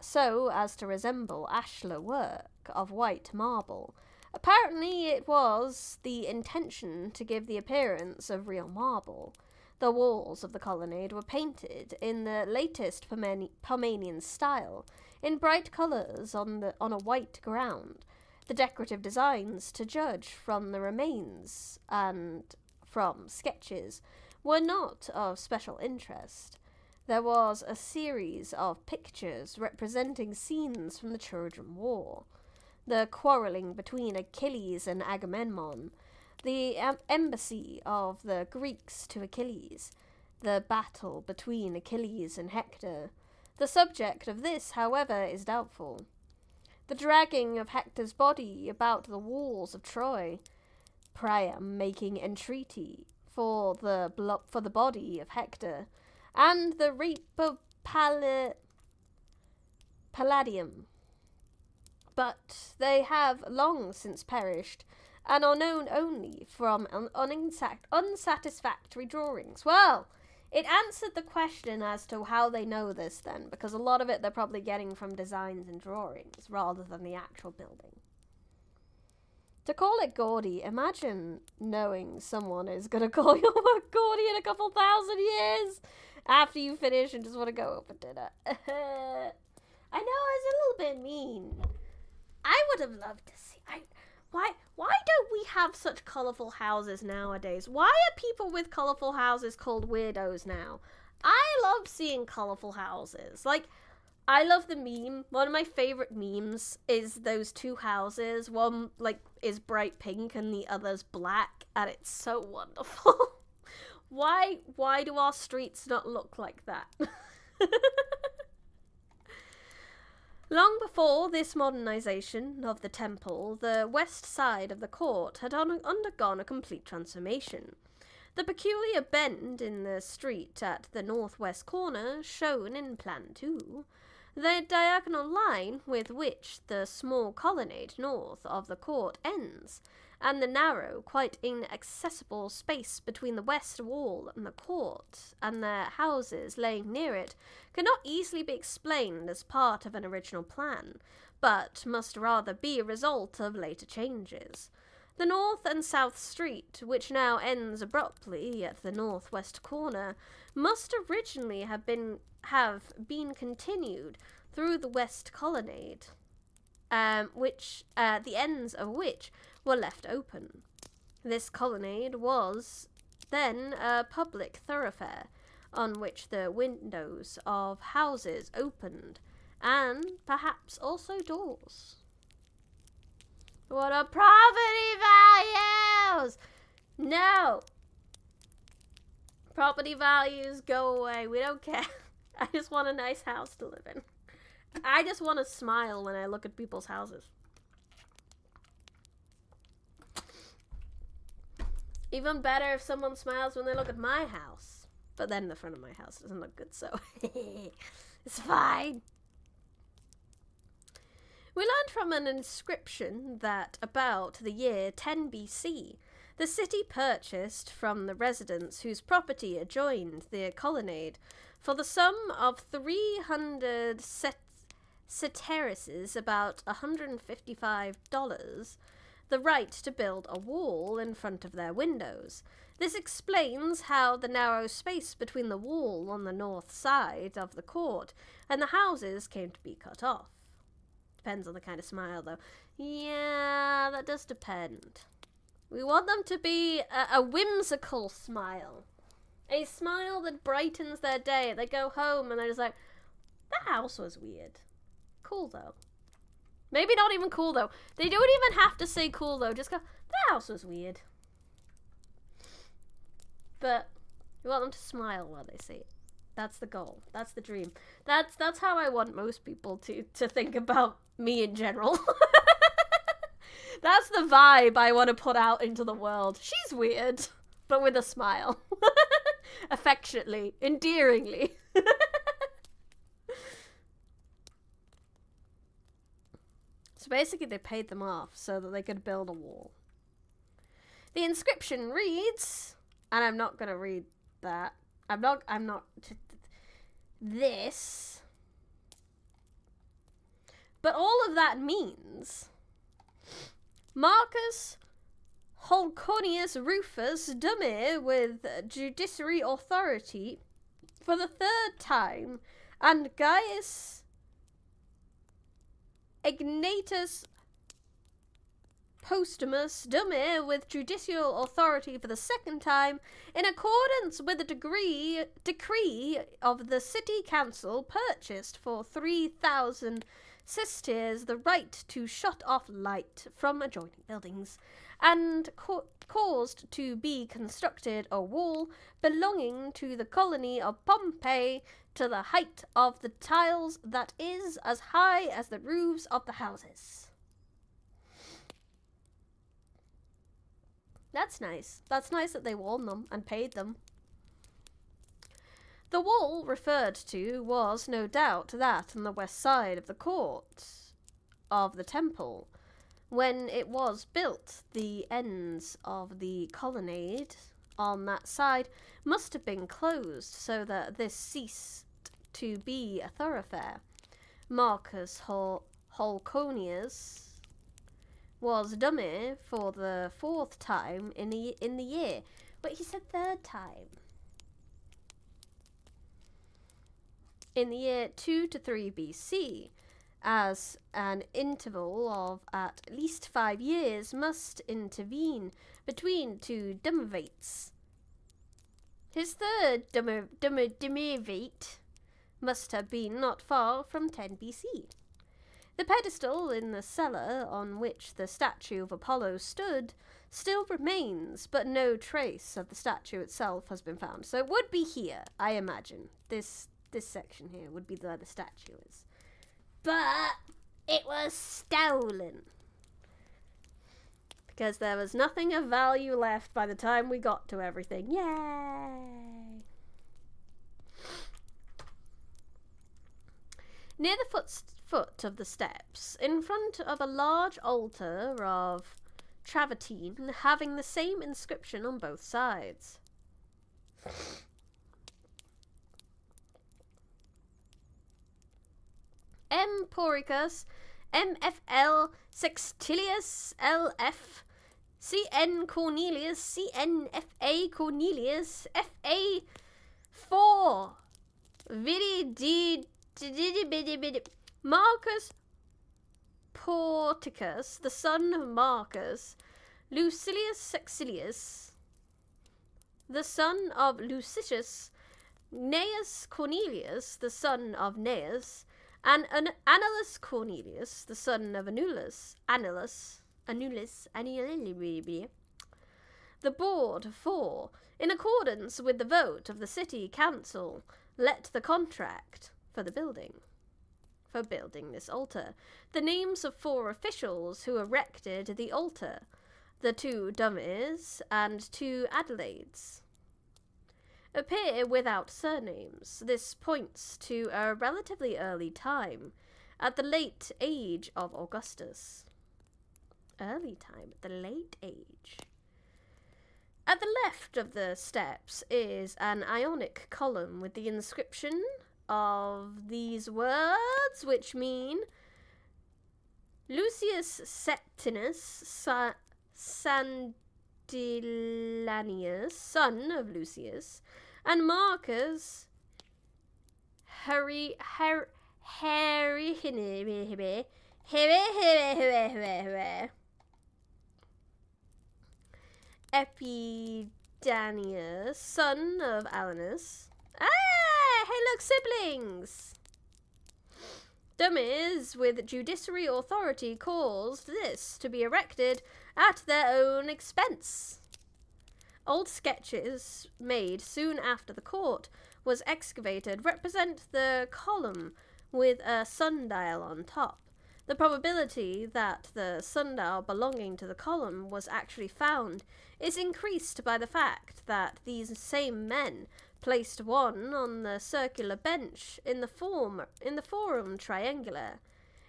so as to resemble ashlar work of white marble. Apparently it was the intention to give the appearance of real marble. The walls of the colonnade were painted in the latest Pomeranian style, in bright colours on a white ground. The decorative designs, to judge from the remains and from sketches, were not of special interest. There was a series of pictures representing scenes from the Trojan War. The quarrelling between Achilles and Agamemnon, the embassy of the Greeks to Achilles, the battle between Achilles and Hector. The subject of this, however, is doubtful. The dragging of Hector's body about the walls of Troy, Priam making entreaty for the body of Hector, and the rape of Palladium. But they have long since perished, and are known only from unsatisfactory drawings. Well, it answered the question as to how they know this then, because a lot of it they're probably getting from designs and drawings, rather than the actual building. To call it gaudy, imagine knowing someone is going to call your work gaudy in a couple thousand years after you finish and just want to go out for dinner. I know, it's a little bit mean. I would have loved to see... Why don't we have such colourful houses nowadays? Why are people with colourful houses called weirdos now? I love seeing colourful houses. Like, I love the meme. One of my favourite memes is those two houses. One, is bright pink and the other's black, and it's so wonderful. Why do our streets not look like that? Long before this modernisation of the temple, the west side of the court had undergone a complete transformation. The peculiar bend in the street at the northwest corner, shown in Plan 2, the diagonal line with which the small colonnade north of the court ends, and the narrow, quite inaccessible space between the west wall and the court, and the houses laying near it, cannot easily be explained as part of an original plan, but must rather be a result of later changes. The North and South Street, which now ends abruptly at the northwest corner, must originally have been continued through the West Colonnade, which the ends of which were left open. This colonnade was then a public thoroughfare on which the windows of houses opened, and perhaps also doors. What are property values? No! Property values, go away. We don't care. I just want a nice house to live in. I just want to smile when I look at people's houses. Even better if someone smiles when they look at my house. But then the front of my house doesn't look good, so it's fine. We learned from an inscription that about the year 10 BC, the city purchased from the residents whose property adjoined the colonnade for the sum of 300 sesterces, about $155, the right to build a wall in front of their windows. This explains how the narrow space between the wall on the north side of the court and the houses came to be cut off. Depends on the kind of smile, though. Yeah, that does depend. We want them to be a whimsical smile. A smile that brightens their day. They go home and they're just like, that house was weird. Cool, though. Maybe not even cool, though. They don't even have to say cool, though. Just go, that house was weird. But we want them to smile while they say it. That's the goal. That's the dream. That's how I want most people to think about me in general. That's the vibe I want to put out into the world. She's weird, but with a smile. Affectionately, endearingly. So basically they paid them off so that they could build a wall. The inscription reads, and I'm not going to read that. I'm not this. But all of that means Marcus Holconius Rufus Dumir with judiciary authority for the third time, and Gaius Ignatus Postumus Dumir with judicial authority for the second time, in accordance with the decree of the city council, purchased for 3,000 sesterces the right to shut off light from adjoining buildings, and caused to be constructed a wall belonging to the colony of Pompeii to the height of the tiles that is as high as the roofs of the houses. That's nice. That's nice that they warned them and paid them. The wall referred to was, no doubt, that on the west side of the court of the temple. When it was built, the ends of the colonnade on that side must have been closed so that this ceased to be a thoroughfare. Marcus Holconius was Dumir for the fourth time in the year. But he said third time. In the year 2 to 3 BC, as an interval of at least 5 years must intervene between two Dumirvates. His third Dumirvate must have been not far from 10 BC. The pedestal in the cellar on which the statue of Apollo stood still remains, but no trace of the statue itself has been found. So it would be here, I imagine. This section here would be where the statue is. But it was stolen. Because there was nothing of value left by the time we got to everything. Yay! Near the foot of the steps, in front of a large altar of travertine having the same inscription on both sides. M. Poricus, MFL Sextilius LF CN Cornelius, CNFA Cornelius, FA4. Marcus Porticus, the son of Marcus, Lucilius Sexilius, the son of Lucicius, Gnaeus Cornelius, the son of Gnaeus, and Annulus Cornelius, the son of Annulus. The board, 4, in accordance with the vote of the city council, let the contract for building this altar, the names of 4 officials who erected the altar, the 2 dummies and 2 Adelaides, appear without surnames. This points to a relatively early time, at the late age of Augustus. Early time, at the late age. At the left of the steps is an Ionic column with the inscription of these words, which mean Lucius Septinus Sandilanius, son of Lucius, and Marcus Epidanius, son of Alanus. Hey look, siblings! Dummies with judiciary authority caused this to be erected at their own expense. Old sketches made soon after the court was excavated represent the column with a sundial on top. The probability that the sundial belonging to the column was actually found is increased by the fact that these same men placed one on the circular bench in the forum triangular.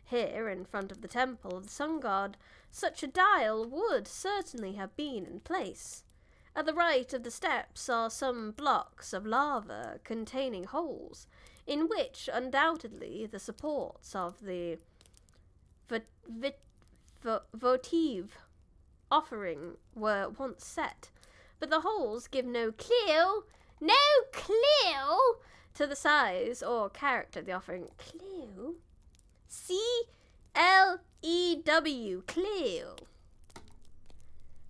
Here, in front of the temple of the sun god, such a dial would certainly have been in place. At the right of the steps are some blocks of lava containing holes, in which undoubtedly the supports of the votive offering were once set, but the holes give no clue to the size or character of the offering. Clue? C-L-E-W, clue.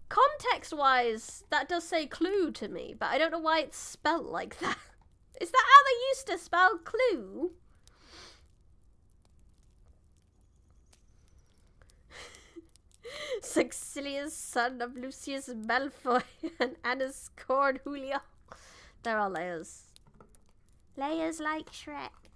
Context-wise, that does say clue to me, but I don't know why it's spelt like that. Is that how they used to spell clue? Sexilius, son of Lucius Malfoy and Annus Cornhulia. They're all layers. Layers like Shrek.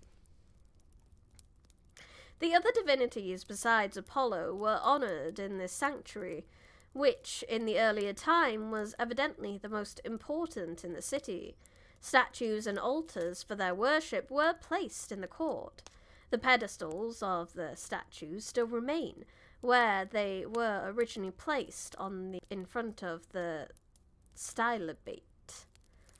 The other divinities besides Apollo were honoured in this sanctuary, which in the earlier time was evidently the most important in the city. Statues and altars for their worship were placed in the court. The pedestals of the statues still remain, where they were originally placed in front of the stylobate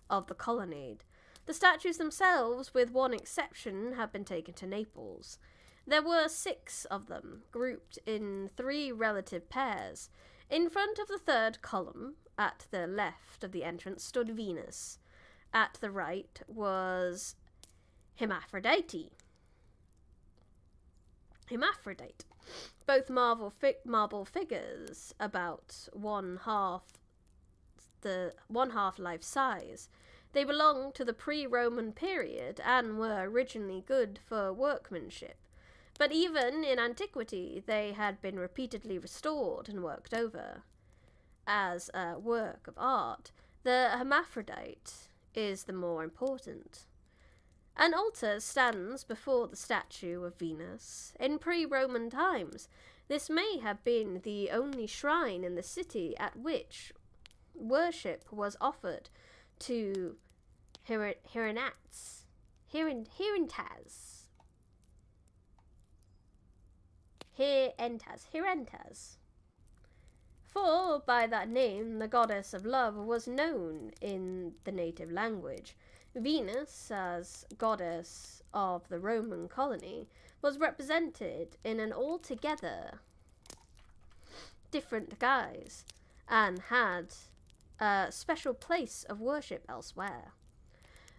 of the colonnade. The statues themselves, with one exception, have been taken to Naples. There were 6 of them, grouped in 3 relative pairs. In front of the third column, at the left of the entrance, stood Venus. At the right was Hermaphrodite. Both marble figures, about one half life size. They belong to the pre-Roman period and were originally good for workmanship. But even in antiquity, they had been repeatedly restored and worked over. As a work of art, the hermaphrodite is the more important. An altar stands before the statue of Venus. In pre-Roman times, this may have been the only shrine in the city at which worship was offered to Herentas. For by that name the goddess of love was known in the native language. Venus, as goddess of the Roman colony, was represented in an altogether different guise. and had a special place of worship elsewhere.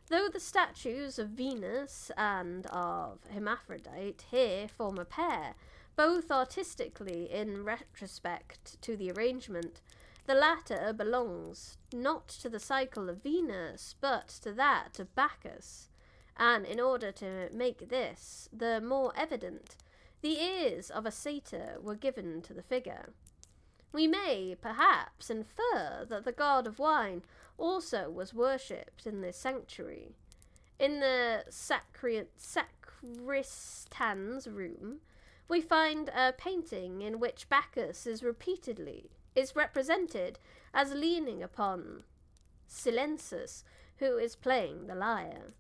Though the statues of Venus and of Hermaphrodite here form a pair, both artistically in retrospect to the arrangement, the latter belongs not to the cycle of Venus, but to that of Bacchus, and in order to make this the more evident, the ears of a satyr were given to the figure. We may, perhaps, infer that the god of wine also was worshipped in this sanctuary. In the sacristan's room, we find a painting in which Bacchus is represented as leaning upon Silenus, who is playing the lyre,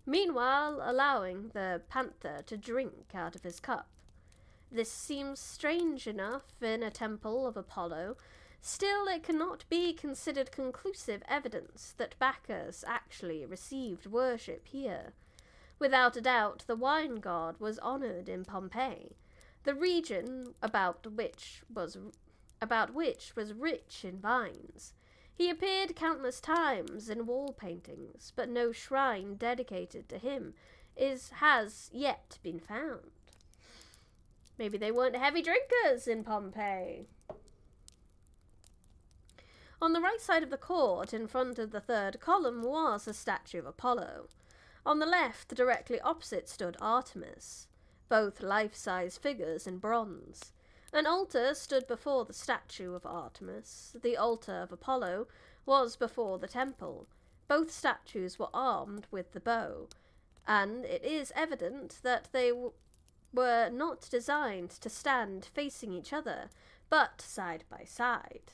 meanwhile allowing the panther to drink out of his cup. This seems strange enough in a temple of Apollo, still it cannot be considered conclusive evidence that Bacchus actually received worship here. Without a doubt, the wine god was honoured in Pompeii, the region about which was rich in vines. He appeared countless times in wall paintings, but no shrine dedicated to him has yet been found. Maybe they weren't heavy drinkers in Pompeii. On the right side of the court, in front of the third column, was a statue of Apollo. On the left, directly opposite, stood Artemis, both life-size figures in bronze. An altar stood before the statue of Artemis. The altar of Apollo was before the temple. Both statues were armed with the bow, and it is evident that they were not designed to stand facing each other, but side by side,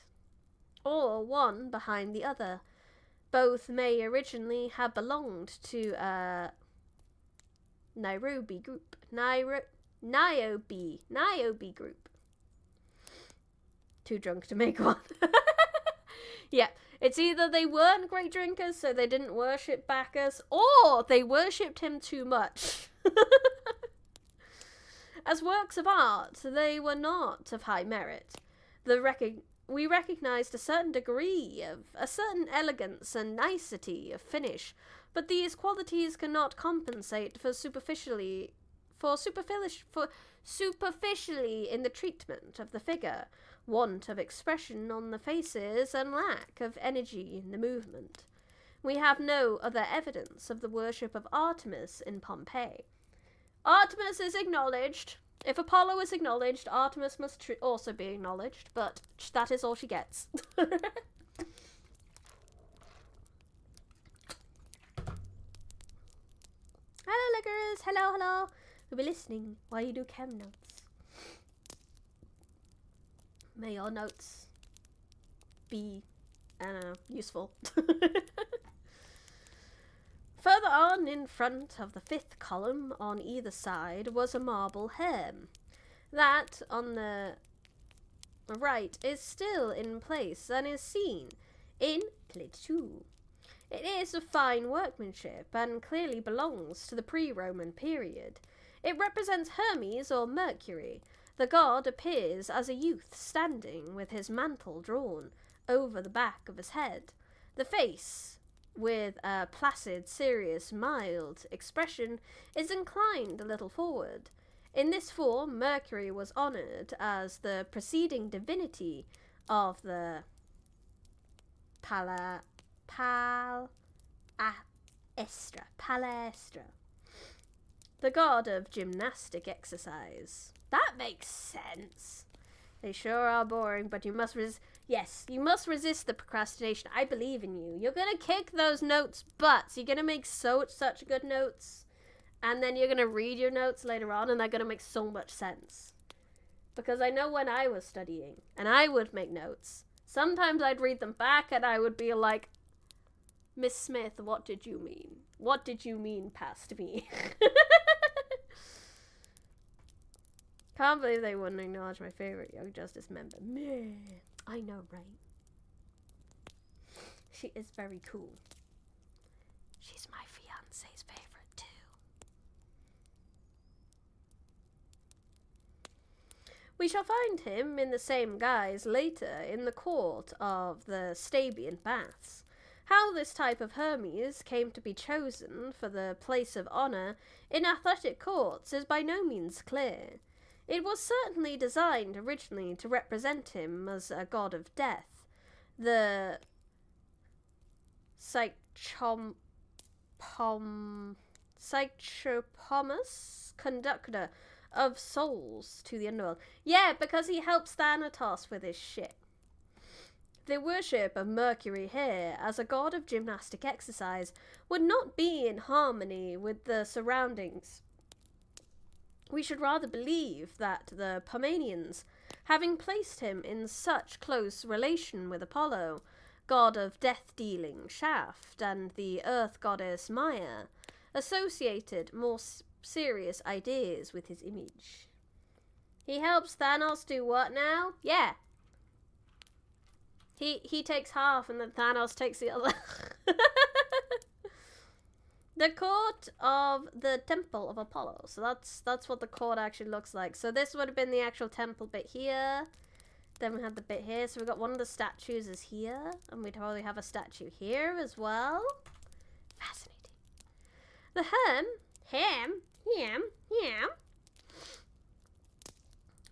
or one behind the other. Both may originally have belonged to a Niobe group. Too drunk to make one. Yeah, it's either they weren't great drinkers, so they didn't worship Bacchus, or they worshipped him too much. As works of art, they were not of high merit. We recognized a certain degree of a certain elegance and nicety of finish, but these qualities cannot compensate for superficially in the treatment of the figure, want of expression on the faces, and lack of energy in the movement. We have no other evidence of the worship of Artemis in Pompeii. Artemis is acknowledged. If Apollo is acknowledged, Artemis must also be acknowledged, but that is all she gets. Hello, lickers. Hello. We'll be listening while you do chem notes. May your notes be, I don't know, useful. Further on, in front of the fifth column on either side, was a marble helm. That, on the right, is still in place and is seen in Plate 2. It is of fine workmanship and clearly belongs to the pre-Roman period. It represents Hermes or Mercury. The god appears as a youth standing with his mantle drawn over the back of his head. The face, with a placid, serious, mild expression, is inclined a little forward. In this form, Mercury was honoured as the preceding divinity of the Palestra, the god of gymnastic exercise. That makes sense. They sure are boring, but you must you must resist the procrastination. I believe in you. You're gonna kick those notes butts. You're gonna make such good notes, and then you're gonna read your notes later on, and they're gonna make so much sense. Because I know when I was studying, and I would make notes, sometimes I'd read them back, and I would be like, Miss Smith, what did you mean? What did you mean past me? Can't believe they wouldn't acknowledge my favourite Young Justice member. Meh. I know, right? She is very cool. She's my fiance's favourite too. We shall find him in the same guise later in the court of the Stabian Baths. How this type of Hermes came to be chosen for the place of honour in athletic courts is by no means clear. It was certainly designed originally to represent him as a god of death, the Psychopomus, conductor of souls to the underworld. Yeah, because he helps Thanatos with his shit. The worship of Mercury here as a god of gymnastic exercise would not be in harmony with the surroundings. We should rather believe that the Pomanians, having placed him in such close relation with Apollo, god of death-dealing shaft, and the earth goddess Maya, associated more serious ideas with his image. He helps Thanos do what now? Yeah. He takes half and then Thanos takes the other. The court of the temple of Apollo. So that's what the court actually looks like. So this would have been the actual temple bit here. Then we have the bit here. So we got one of the statues is here. And we'd probably have a statue here as well. Fascinating. The him,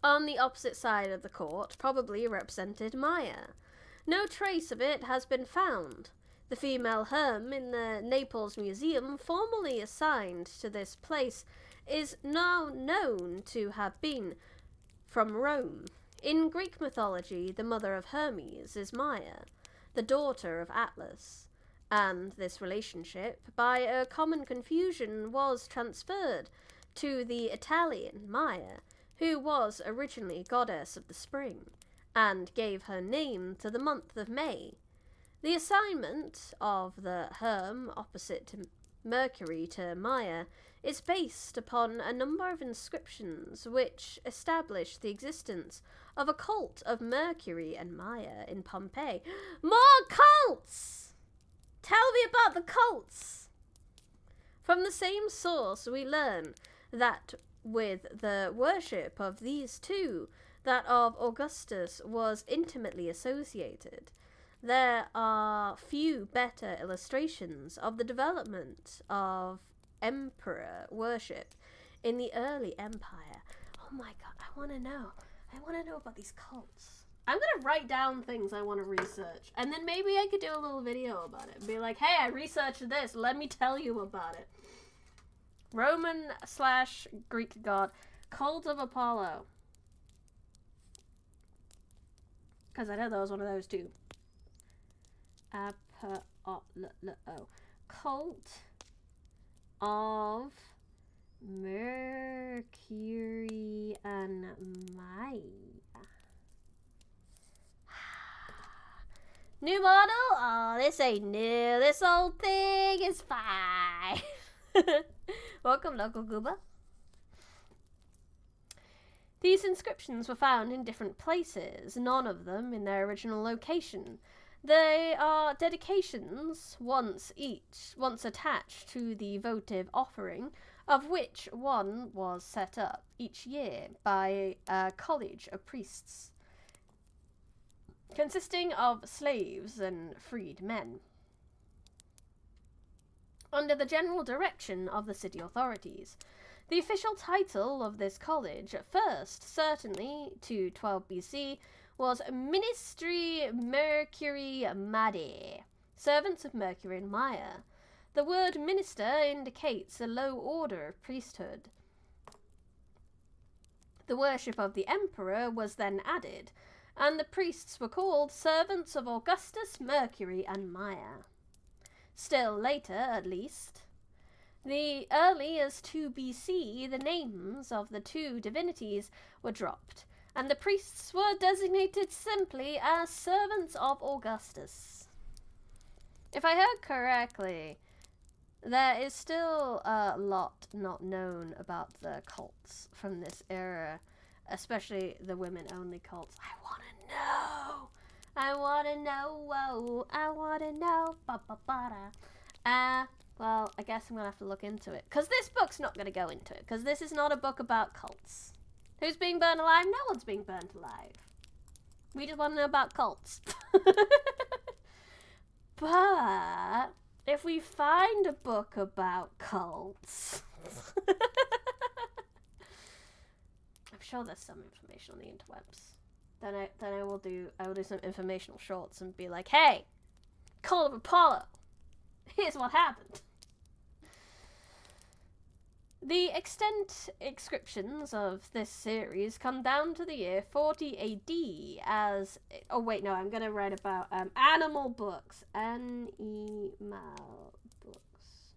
on the opposite side of the court probably represented Maya. No trace of it has been found. The female Herm in the Naples Museum, formerly assigned to this place, is now known to have been from Rome. In Greek mythology, the mother of Hermes is Maya, the daughter of Atlas, and this relationship, by a common confusion, was transferred to the Italian Maya, who was originally goddess of the spring, and gave her name to the month of May. The assignment of the Herm opposite to Mercury to Maya is based upon a number of inscriptions which establish the existence of a cult of Mercury and Maya in Pompeii. More cults! Tell me about the cults! From the same source we learn that with the worship of these two, that of Augustus was intimately associated. There are few better illustrations of the development of emperor worship in the early empire. Oh my god, I want to know. I want to know about these cults. I'm going to write down things I want to research. And then maybe I could do a little video about it. Be like, hey, I researched this. Let me tell you about it. Roman/Greek god. Cult of Apollo. Because I know there was one of those too. Cult of Mercury and Maya. New model? Oh, this ain't new. This old thing is fine. Welcome, local goober. These inscriptions were found in different places, none of them in their original location. They are dedications, once attached to the votive offering, of which one was set up each year by a college of priests, consisting of slaves and freed men, under the general direction of the city authorities. The official title of this college, at first, certainly to 12 BC, was Ministry Mercury Madi, servants of Mercury and Maya. The word minister indicates a low order of priesthood. The worship of the emperor was then added, and the priests were called servants of Augustus, Mercury, and Maya. Still later, at least, the early as 2 BC, the names of the two divinities were dropped, and the priests were designated simply as servants of Augustus. If I heard correctly, there is still a lot not known about the cults from this era, especially the women-only cults. I want to know! I want to know! Whoa! I want to know! Ba-ba-ba-da. Well, I guess I'm going to have to look into it. Because this book's not going to go into it. Because this is not a book about cults. Who's being burned alive? No one's being burned alive. We just want to know about cults. But if we find a book about cults, I'm sure there's some information on the interwebs. Then I will do some informational shorts and be like, hey, cult of Apollo, here's what happened. The extant inscriptions of this series come down to the year 40 AD as... Oh, wait, no, I'm going to write about animal books. Animal books.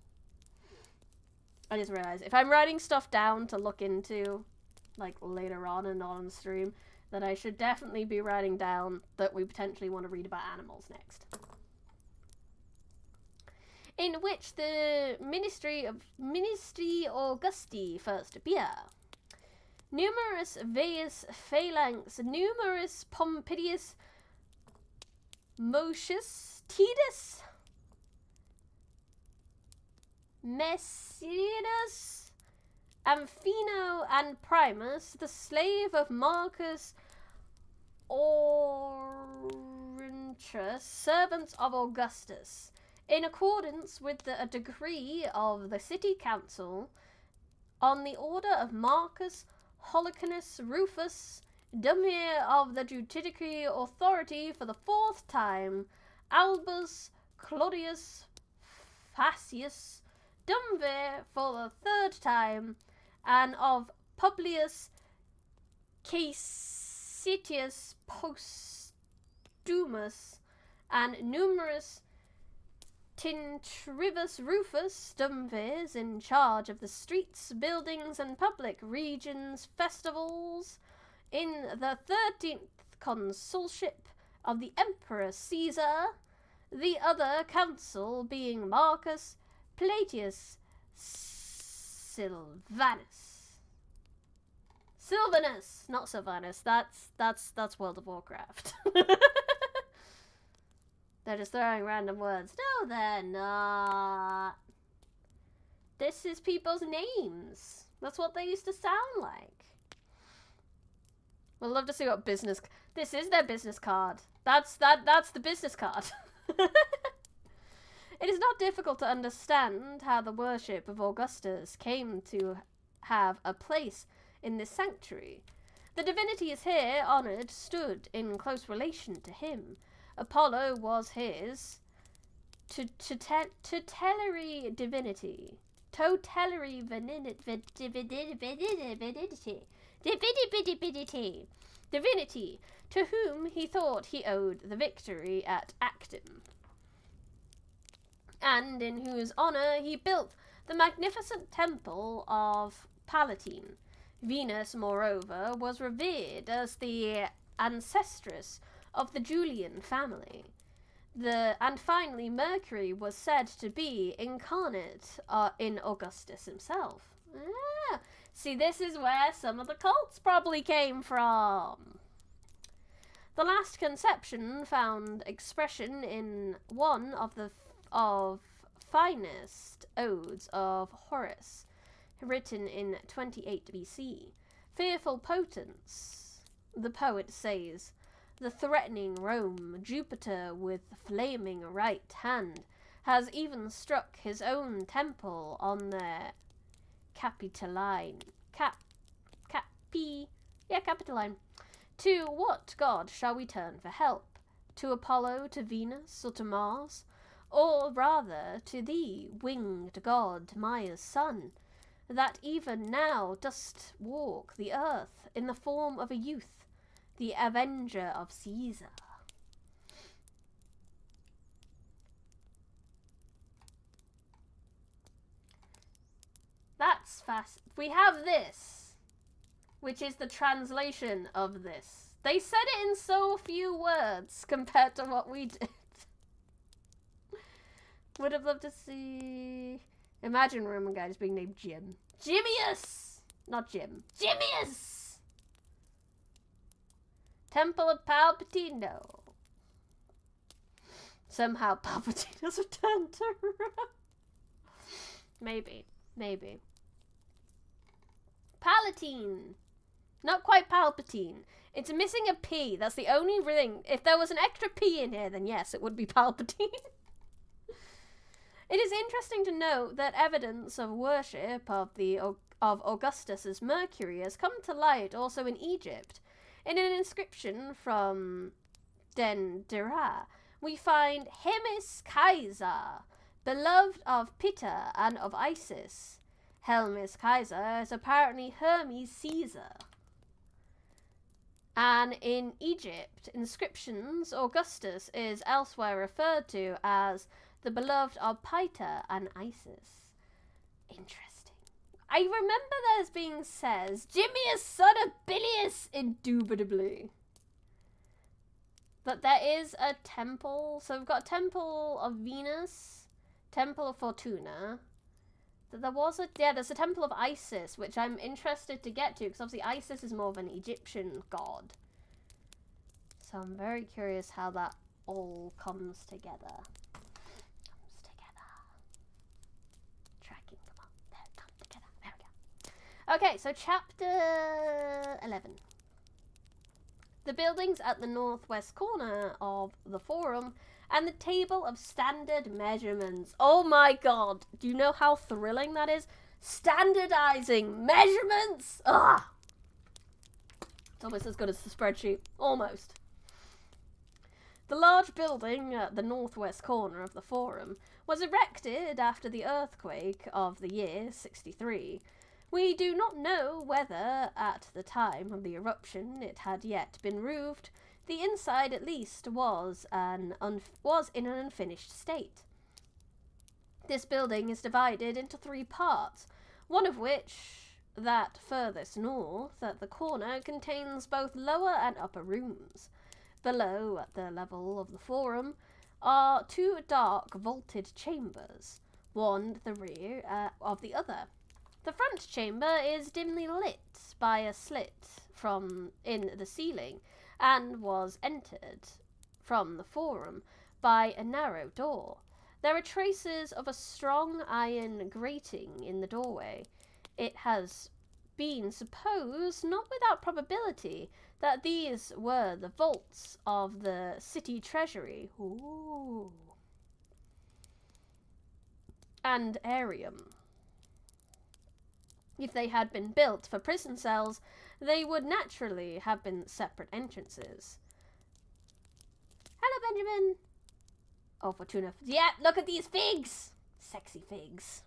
I just realized, if I'm writing stuff down to look into, like, later on and not on the stream, then I should definitely be writing down that we potentially want to read about animals next. In which the Ministry Augusti first appear. Numerous Veius Phalanx, numerous Pompeius Mocius Tidus Messidus Amphino and Primus, the slave of Marcus Auruntius, servants of Augustus, in accordance with a decree of the city council, on the order of Marcus Holocanus Rufus, Dumir of the judiciary authority for the 4th time, Albus Claudius Facius, Dumvir for the 3rd time, and of Publius Caesitius Postumus, and numerous Tintrivus Rufus Dumvirs in charge of the streets, buildings, and public regions festivals in the 13th consulship of the Emperor Caesar, the other council being Marcus Plautius Sylvanus, not Sylvanus. That's World of Warcraft. They're just throwing random words. No, they're not. This is people's names. That's what they used to sound like. We'd love to see what business... This is their business card. That's the business card. It is not difficult to understand how the worship of Augustus came to have a place in this sanctuary. The divinities here honoured stood in close relation to him. Apollo was his tutelary divinity. Divinity, to whom he thought he owed the victory at Actium, and in whose honour he built the magnificent temple of Palatine. Venus, moreover, was revered as the ancestress of the Julian family. And finally, Mercury was said to be incarnate in Augustus himself. Ah, see, this is where some of the cults probably came from. The last conception found expression in one of the finest odes of Horace, written in 28 BC. Fearful potence, the poet says, the threatening Rome, Jupiter with flaming right hand, has even struck his own temple on the Capitoline. Capitoline. To what god shall we turn for help? To Apollo, to Venus, or to Mars? Or rather, to thee, winged god, Maia's son, that even now dost walk the earth in the form of a youth, the avenger of Caesar. That's fast. We have this, which is the translation of this. They said it in so few words compared to what we did. Would have loved to see... Imagine Roman guys being named Jim. Jimmius! Not Jim. Jimmius! Temple of Palpatino. Somehow Palpatino's returned to Rome. Maybe. Palatine. Not quite Palpatine. It's missing a P. That's the only thing. If there was an extra P in here, then yes, it would be Palpatine. It is interesting to note that evidence of worship of Augustus's Mercury has come to light also in Egypt. In an inscription from Dendera, we find Hermes Kaiser, beloved of Pitta and of Isis. Hermes Kaiser is apparently Hermes Caesar. And in Egypt, inscriptions, Augustus is elsewhere referred to as the beloved of Pitta and Isis. Interesting. I remember there's being says, Jimmy son of Bilius, indubitably. That there is a temple. So we've got a temple of Venus, temple of Fortuna. That there was there's a temple of Isis, which I'm interested to get to, because obviously Isis is more of an Egyptian god. So I'm very curious how that all comes together. Okay, so chapter 11. The buildings at the northwest corner of the forum and the table of standard measurements. Oh my god, do you know how thrilling that is? Standardizing measurements! Ugh! It's almost as good as the spreadsheet. Almost. The large building at the northwest corner of the forum was erected after the earthquake of the year 63. We do not know whether, at the time of the eruption, it had yet been roofed. The inside, at least, was in an unfinished state. This building is divided into 3 parts, one of which, that furthest north at the corner, contains both lower and upper rooms. Below, at the level of the forum, are 2 dark vaulted chambers, one at the rear of the other. The front chamber is dimly lit by a slit in the ceiling, and was entered from the forum by a narrow door. There are traces of a strong iron grating in the doorway. It has been supposed, not without probability, that these were the vaults of the city treasury. Ooh. And Arium. If they had been built for prison cells, they would naturally have been separate entrances. Hello, Benjamin. Oh, Fortuna. Yeah, look at these figs. Sexy figs.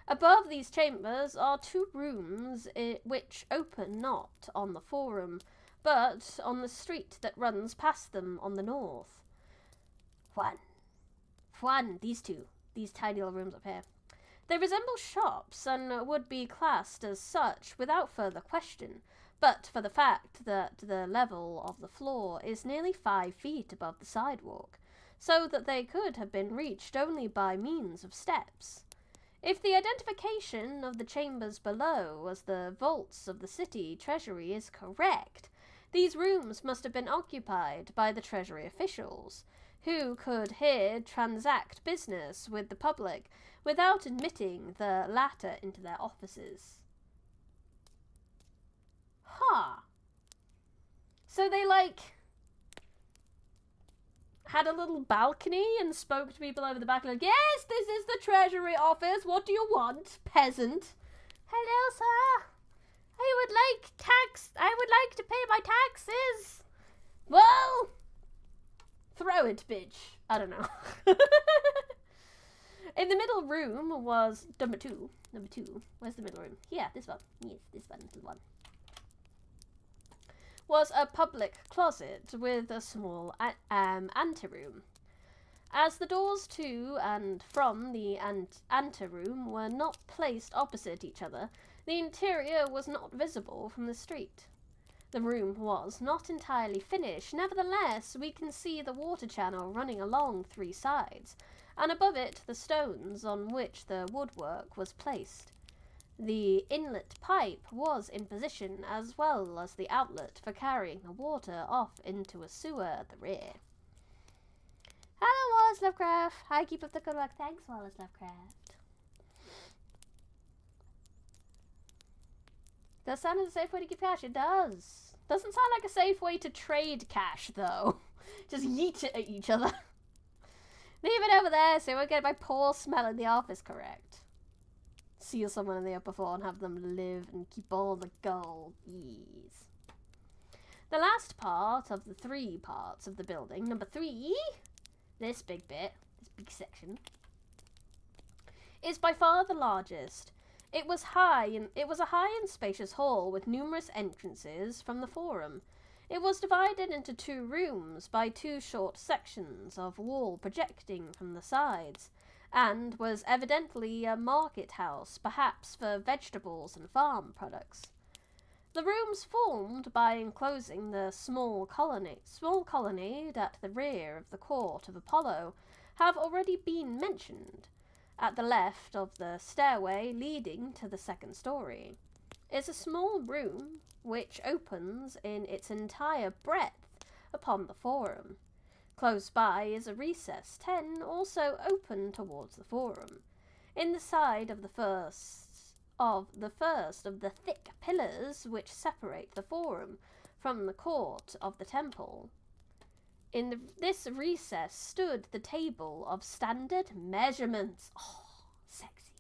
Above these chambers are 2 rooms which open not on the forum, but on the street that runs past them on the north. These 2. These tiny little rooms up here. They resemble shops and would be classed as such without further question, but for the fact that the level of the floor is nearly 5 feet above the sidewalk, so that they could have been reached only by means of steps. If the identification of the chambers below as the vaults of the city treasury is correct, these rooms must have been occupied by the treasury officials, who could here transact business with the public without admitting the latter into their offices. So they, had a little balcony and spoke to people over the back, like, yes, this is the treasury office, what do you want, peasant? Hello, sir. I would like to pay my taxes. Well, throw it, bitch. I don't know. In the middle room was number 2. Number 2. Where's the middle room? Here, this one. Yes, this one, little one. Was a public closet with a small anteroom. As the doors to and from the anteroom were not placed opposite each other, the interior was not visible from the street. The room was not entirely finished. Nevertheless, we can see the water channel running along 3 sides, and above it the stones on which the woodwork was placed. The inlet pipe was in position, as well as the outlet for carrying the water off into a sewer at the rear. Hello, Wallace Lovecraft. Hi, keep up the good work. Thanks, Wallace Lovecraft. Does sound like a safe way to keep cash? It does. Doesn't sound like a safe way to trade cash, though. Just yeet it at each other. Leave it over there so I won't get my poor smell in the office correct. Seal someone in the upper floor and have them live and keep all the gold. Yes. The last part of the 3 parts of the building, number 3, this big bit, this big section, is by far the largest. It was a high and spacious hall with numerous entrances from the forum. It was divided into 2 rooms by 2 short sections of wall projecting from the sides, and was evidently a market house, perhaps for vegetables and farm products. The rooms formed by enclosing the small colonnade at the rear of the court of Apollo have already been mentioned. At the left of the stairway leading to the 2nd story is a small room which opens in its entire breadth upon the forum. Close by is a recess 10, also open towards the forum. In the side of the first of the thick pillars which separate the forum from the court of the temple. In this recess stood the table of standard measurements. Oh, sexy.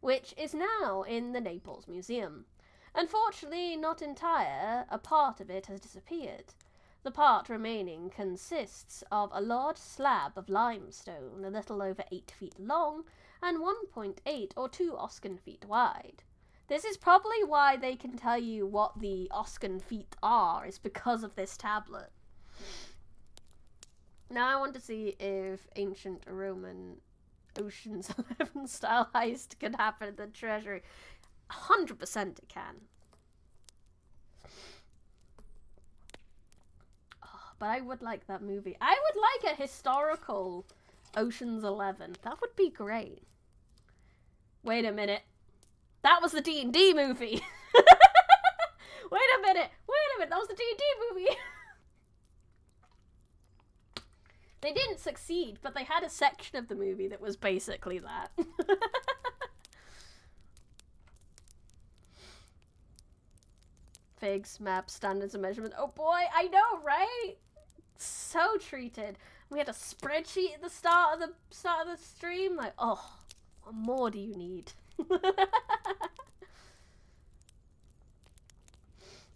Which is now in the Naples Museum. Unfortunately, not entire, a part of it has disappeared. The part remaining consists of a large slab of limestone, a little over 8 feet long, and 1.8 or 2 Oscan feet wide. This is probably why they can tell you what the Oscan feet are, is because of this tablet. Now I want to see if ancient Roman Ocean's 11 style heist can happen at the treasury. 100% it can. Oh, but I would like that movie. I would like a historical Ocean's 11. That would be great. Wait a minute. That was the D&D movie. Wait a minute. That was the D&D movie. They didn't succeed, but they had a section of the movie that was basically that. Figs, maps, standards, and measurements. Oh boy, I know, right? So treated. We had a spreadsheet at the start of the stream. Like, oh, what more do you need?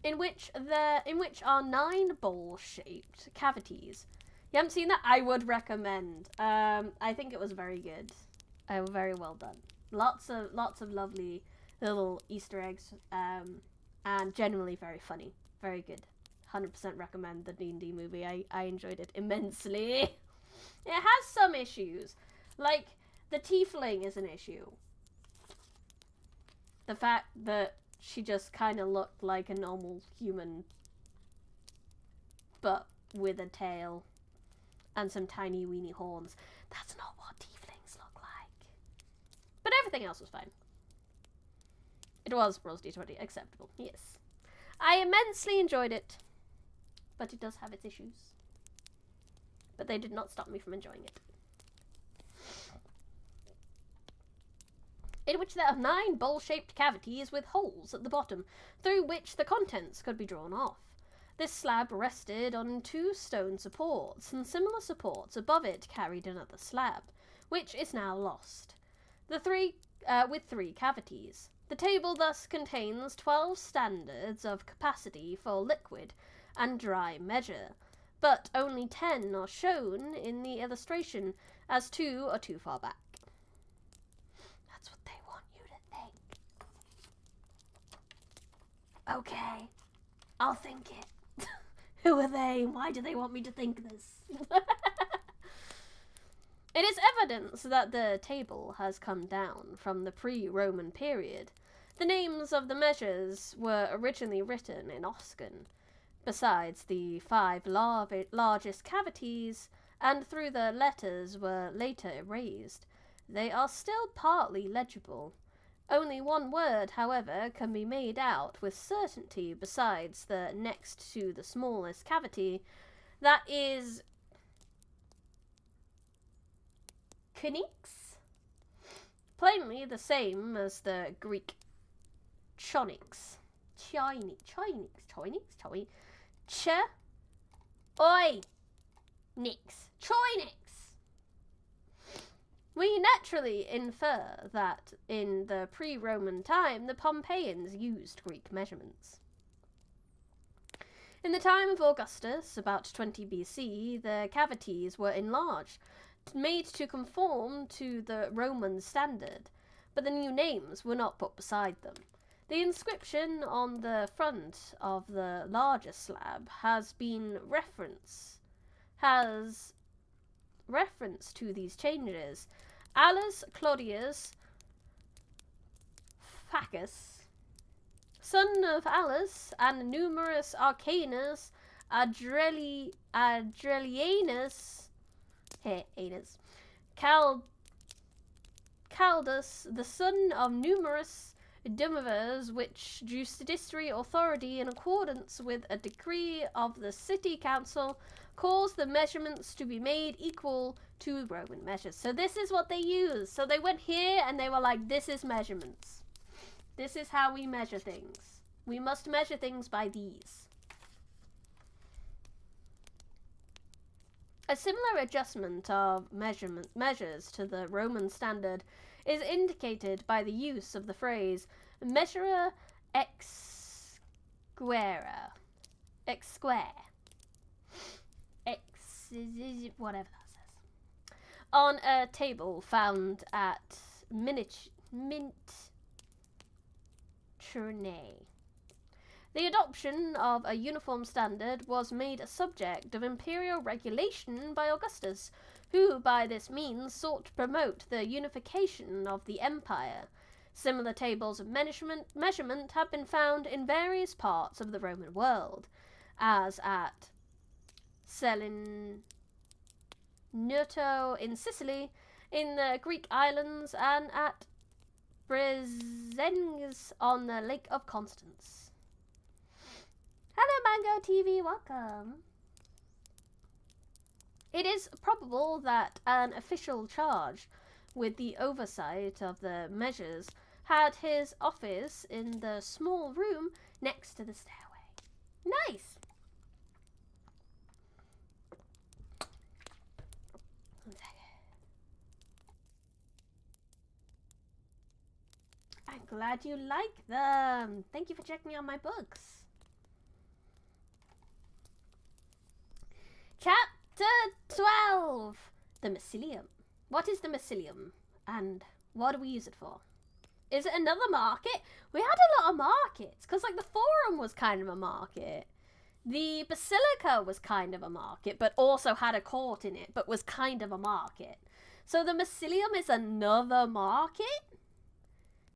in which are 9 bowl-shaped cavities. You haven't seen that? I would recommend. I think it was very good. Very well done. Lots of lovely little Easter eggs. And generally very funny. Very good. 100% recommend the D&D movie. I enjoyed it immensely. It has some issues. Like, the tiefling is an issue. The fact that she just kind of looked like a normal human, but with a tail and some tiny weeny horns. That's not what tieflings look like. But everything else was fine. It was Rolls D20 acceptable, yes. I immensely enjoyed it, but it does have its issues. But they did not stop me from enjoying it. In which there are 9 bowl-shaped cavities with holes at the bottom, through which the contents could be drawn off. This slab rested on 2 stone supports, and similar supports above it carried another slab, which is now lost. With 3 cavities. The table thus contains 12 standards of capacity for liquid and dry measure, but only 10 are shown in the illustration, as 2 are too far back. That's what they want you to think. Okay, I'll think it. Who are they? Why do they want me to think this? It is evidence that the table has come down from the pre-Roman period. The names of the measures were originally written in Oscan, besides the 5 largest cavities, and through the letters were later erased. They are still partly legible. Only one word, however, can be made out with certainty besides the next to the smallest cavity. That is Knix, plainly the same as the Greek Chonics. Oi! Nix. Choinix. We naturally infer that in the pre-Roman time, the Pompeians used Greek measurements. In the time of Augustus, about 20 BC, the cavities were enlarged, made to conform to the Roman standard, but the new names were not put beside them. The inscription on the front of the larger slab has reference to these changes. Aulus Claudius Flaccus, son of Aulus and numerous Arcanus Adrelianus Caldus, the son of numerous Dumivers, which judiciary authority, in accordance with a decree of the city council, caused the measurements to be made equal to Roman measures. So this is what they used. So they went here and they were like, this is measurements. This is how we measure things. We must measure things by these. A similar adjustment of measures to the Roman standard is indicated by the use of the phrase measura ex square, whatever that says, on a table found at Minturnae. The adoption of a uniform standard was made a subject of imperial regulation by Augustus, who by this means sought to promote the unification of the empire. Similar tables of measurement have been found in various parts of the Roman world, as at Selinuto in Sicily, in the Greek islands, and at Brezenz on the Lake of Constance. Hello Mango TV, welcome. It is probable that an official charged with the oversight of the measures had his office in the small room next to the stairway. Nice! One second. I'm glad you like them. Thank you for checking out my books. Chapter 12. The Mycelium. What is the Mycelium? And what do we use it for? Is it another market? We had a lot of markets, because like the Forum was kind of a market. The Basilica was kind of a market, but also had a court in it, but was kind of a market. So the Mycelium is another market?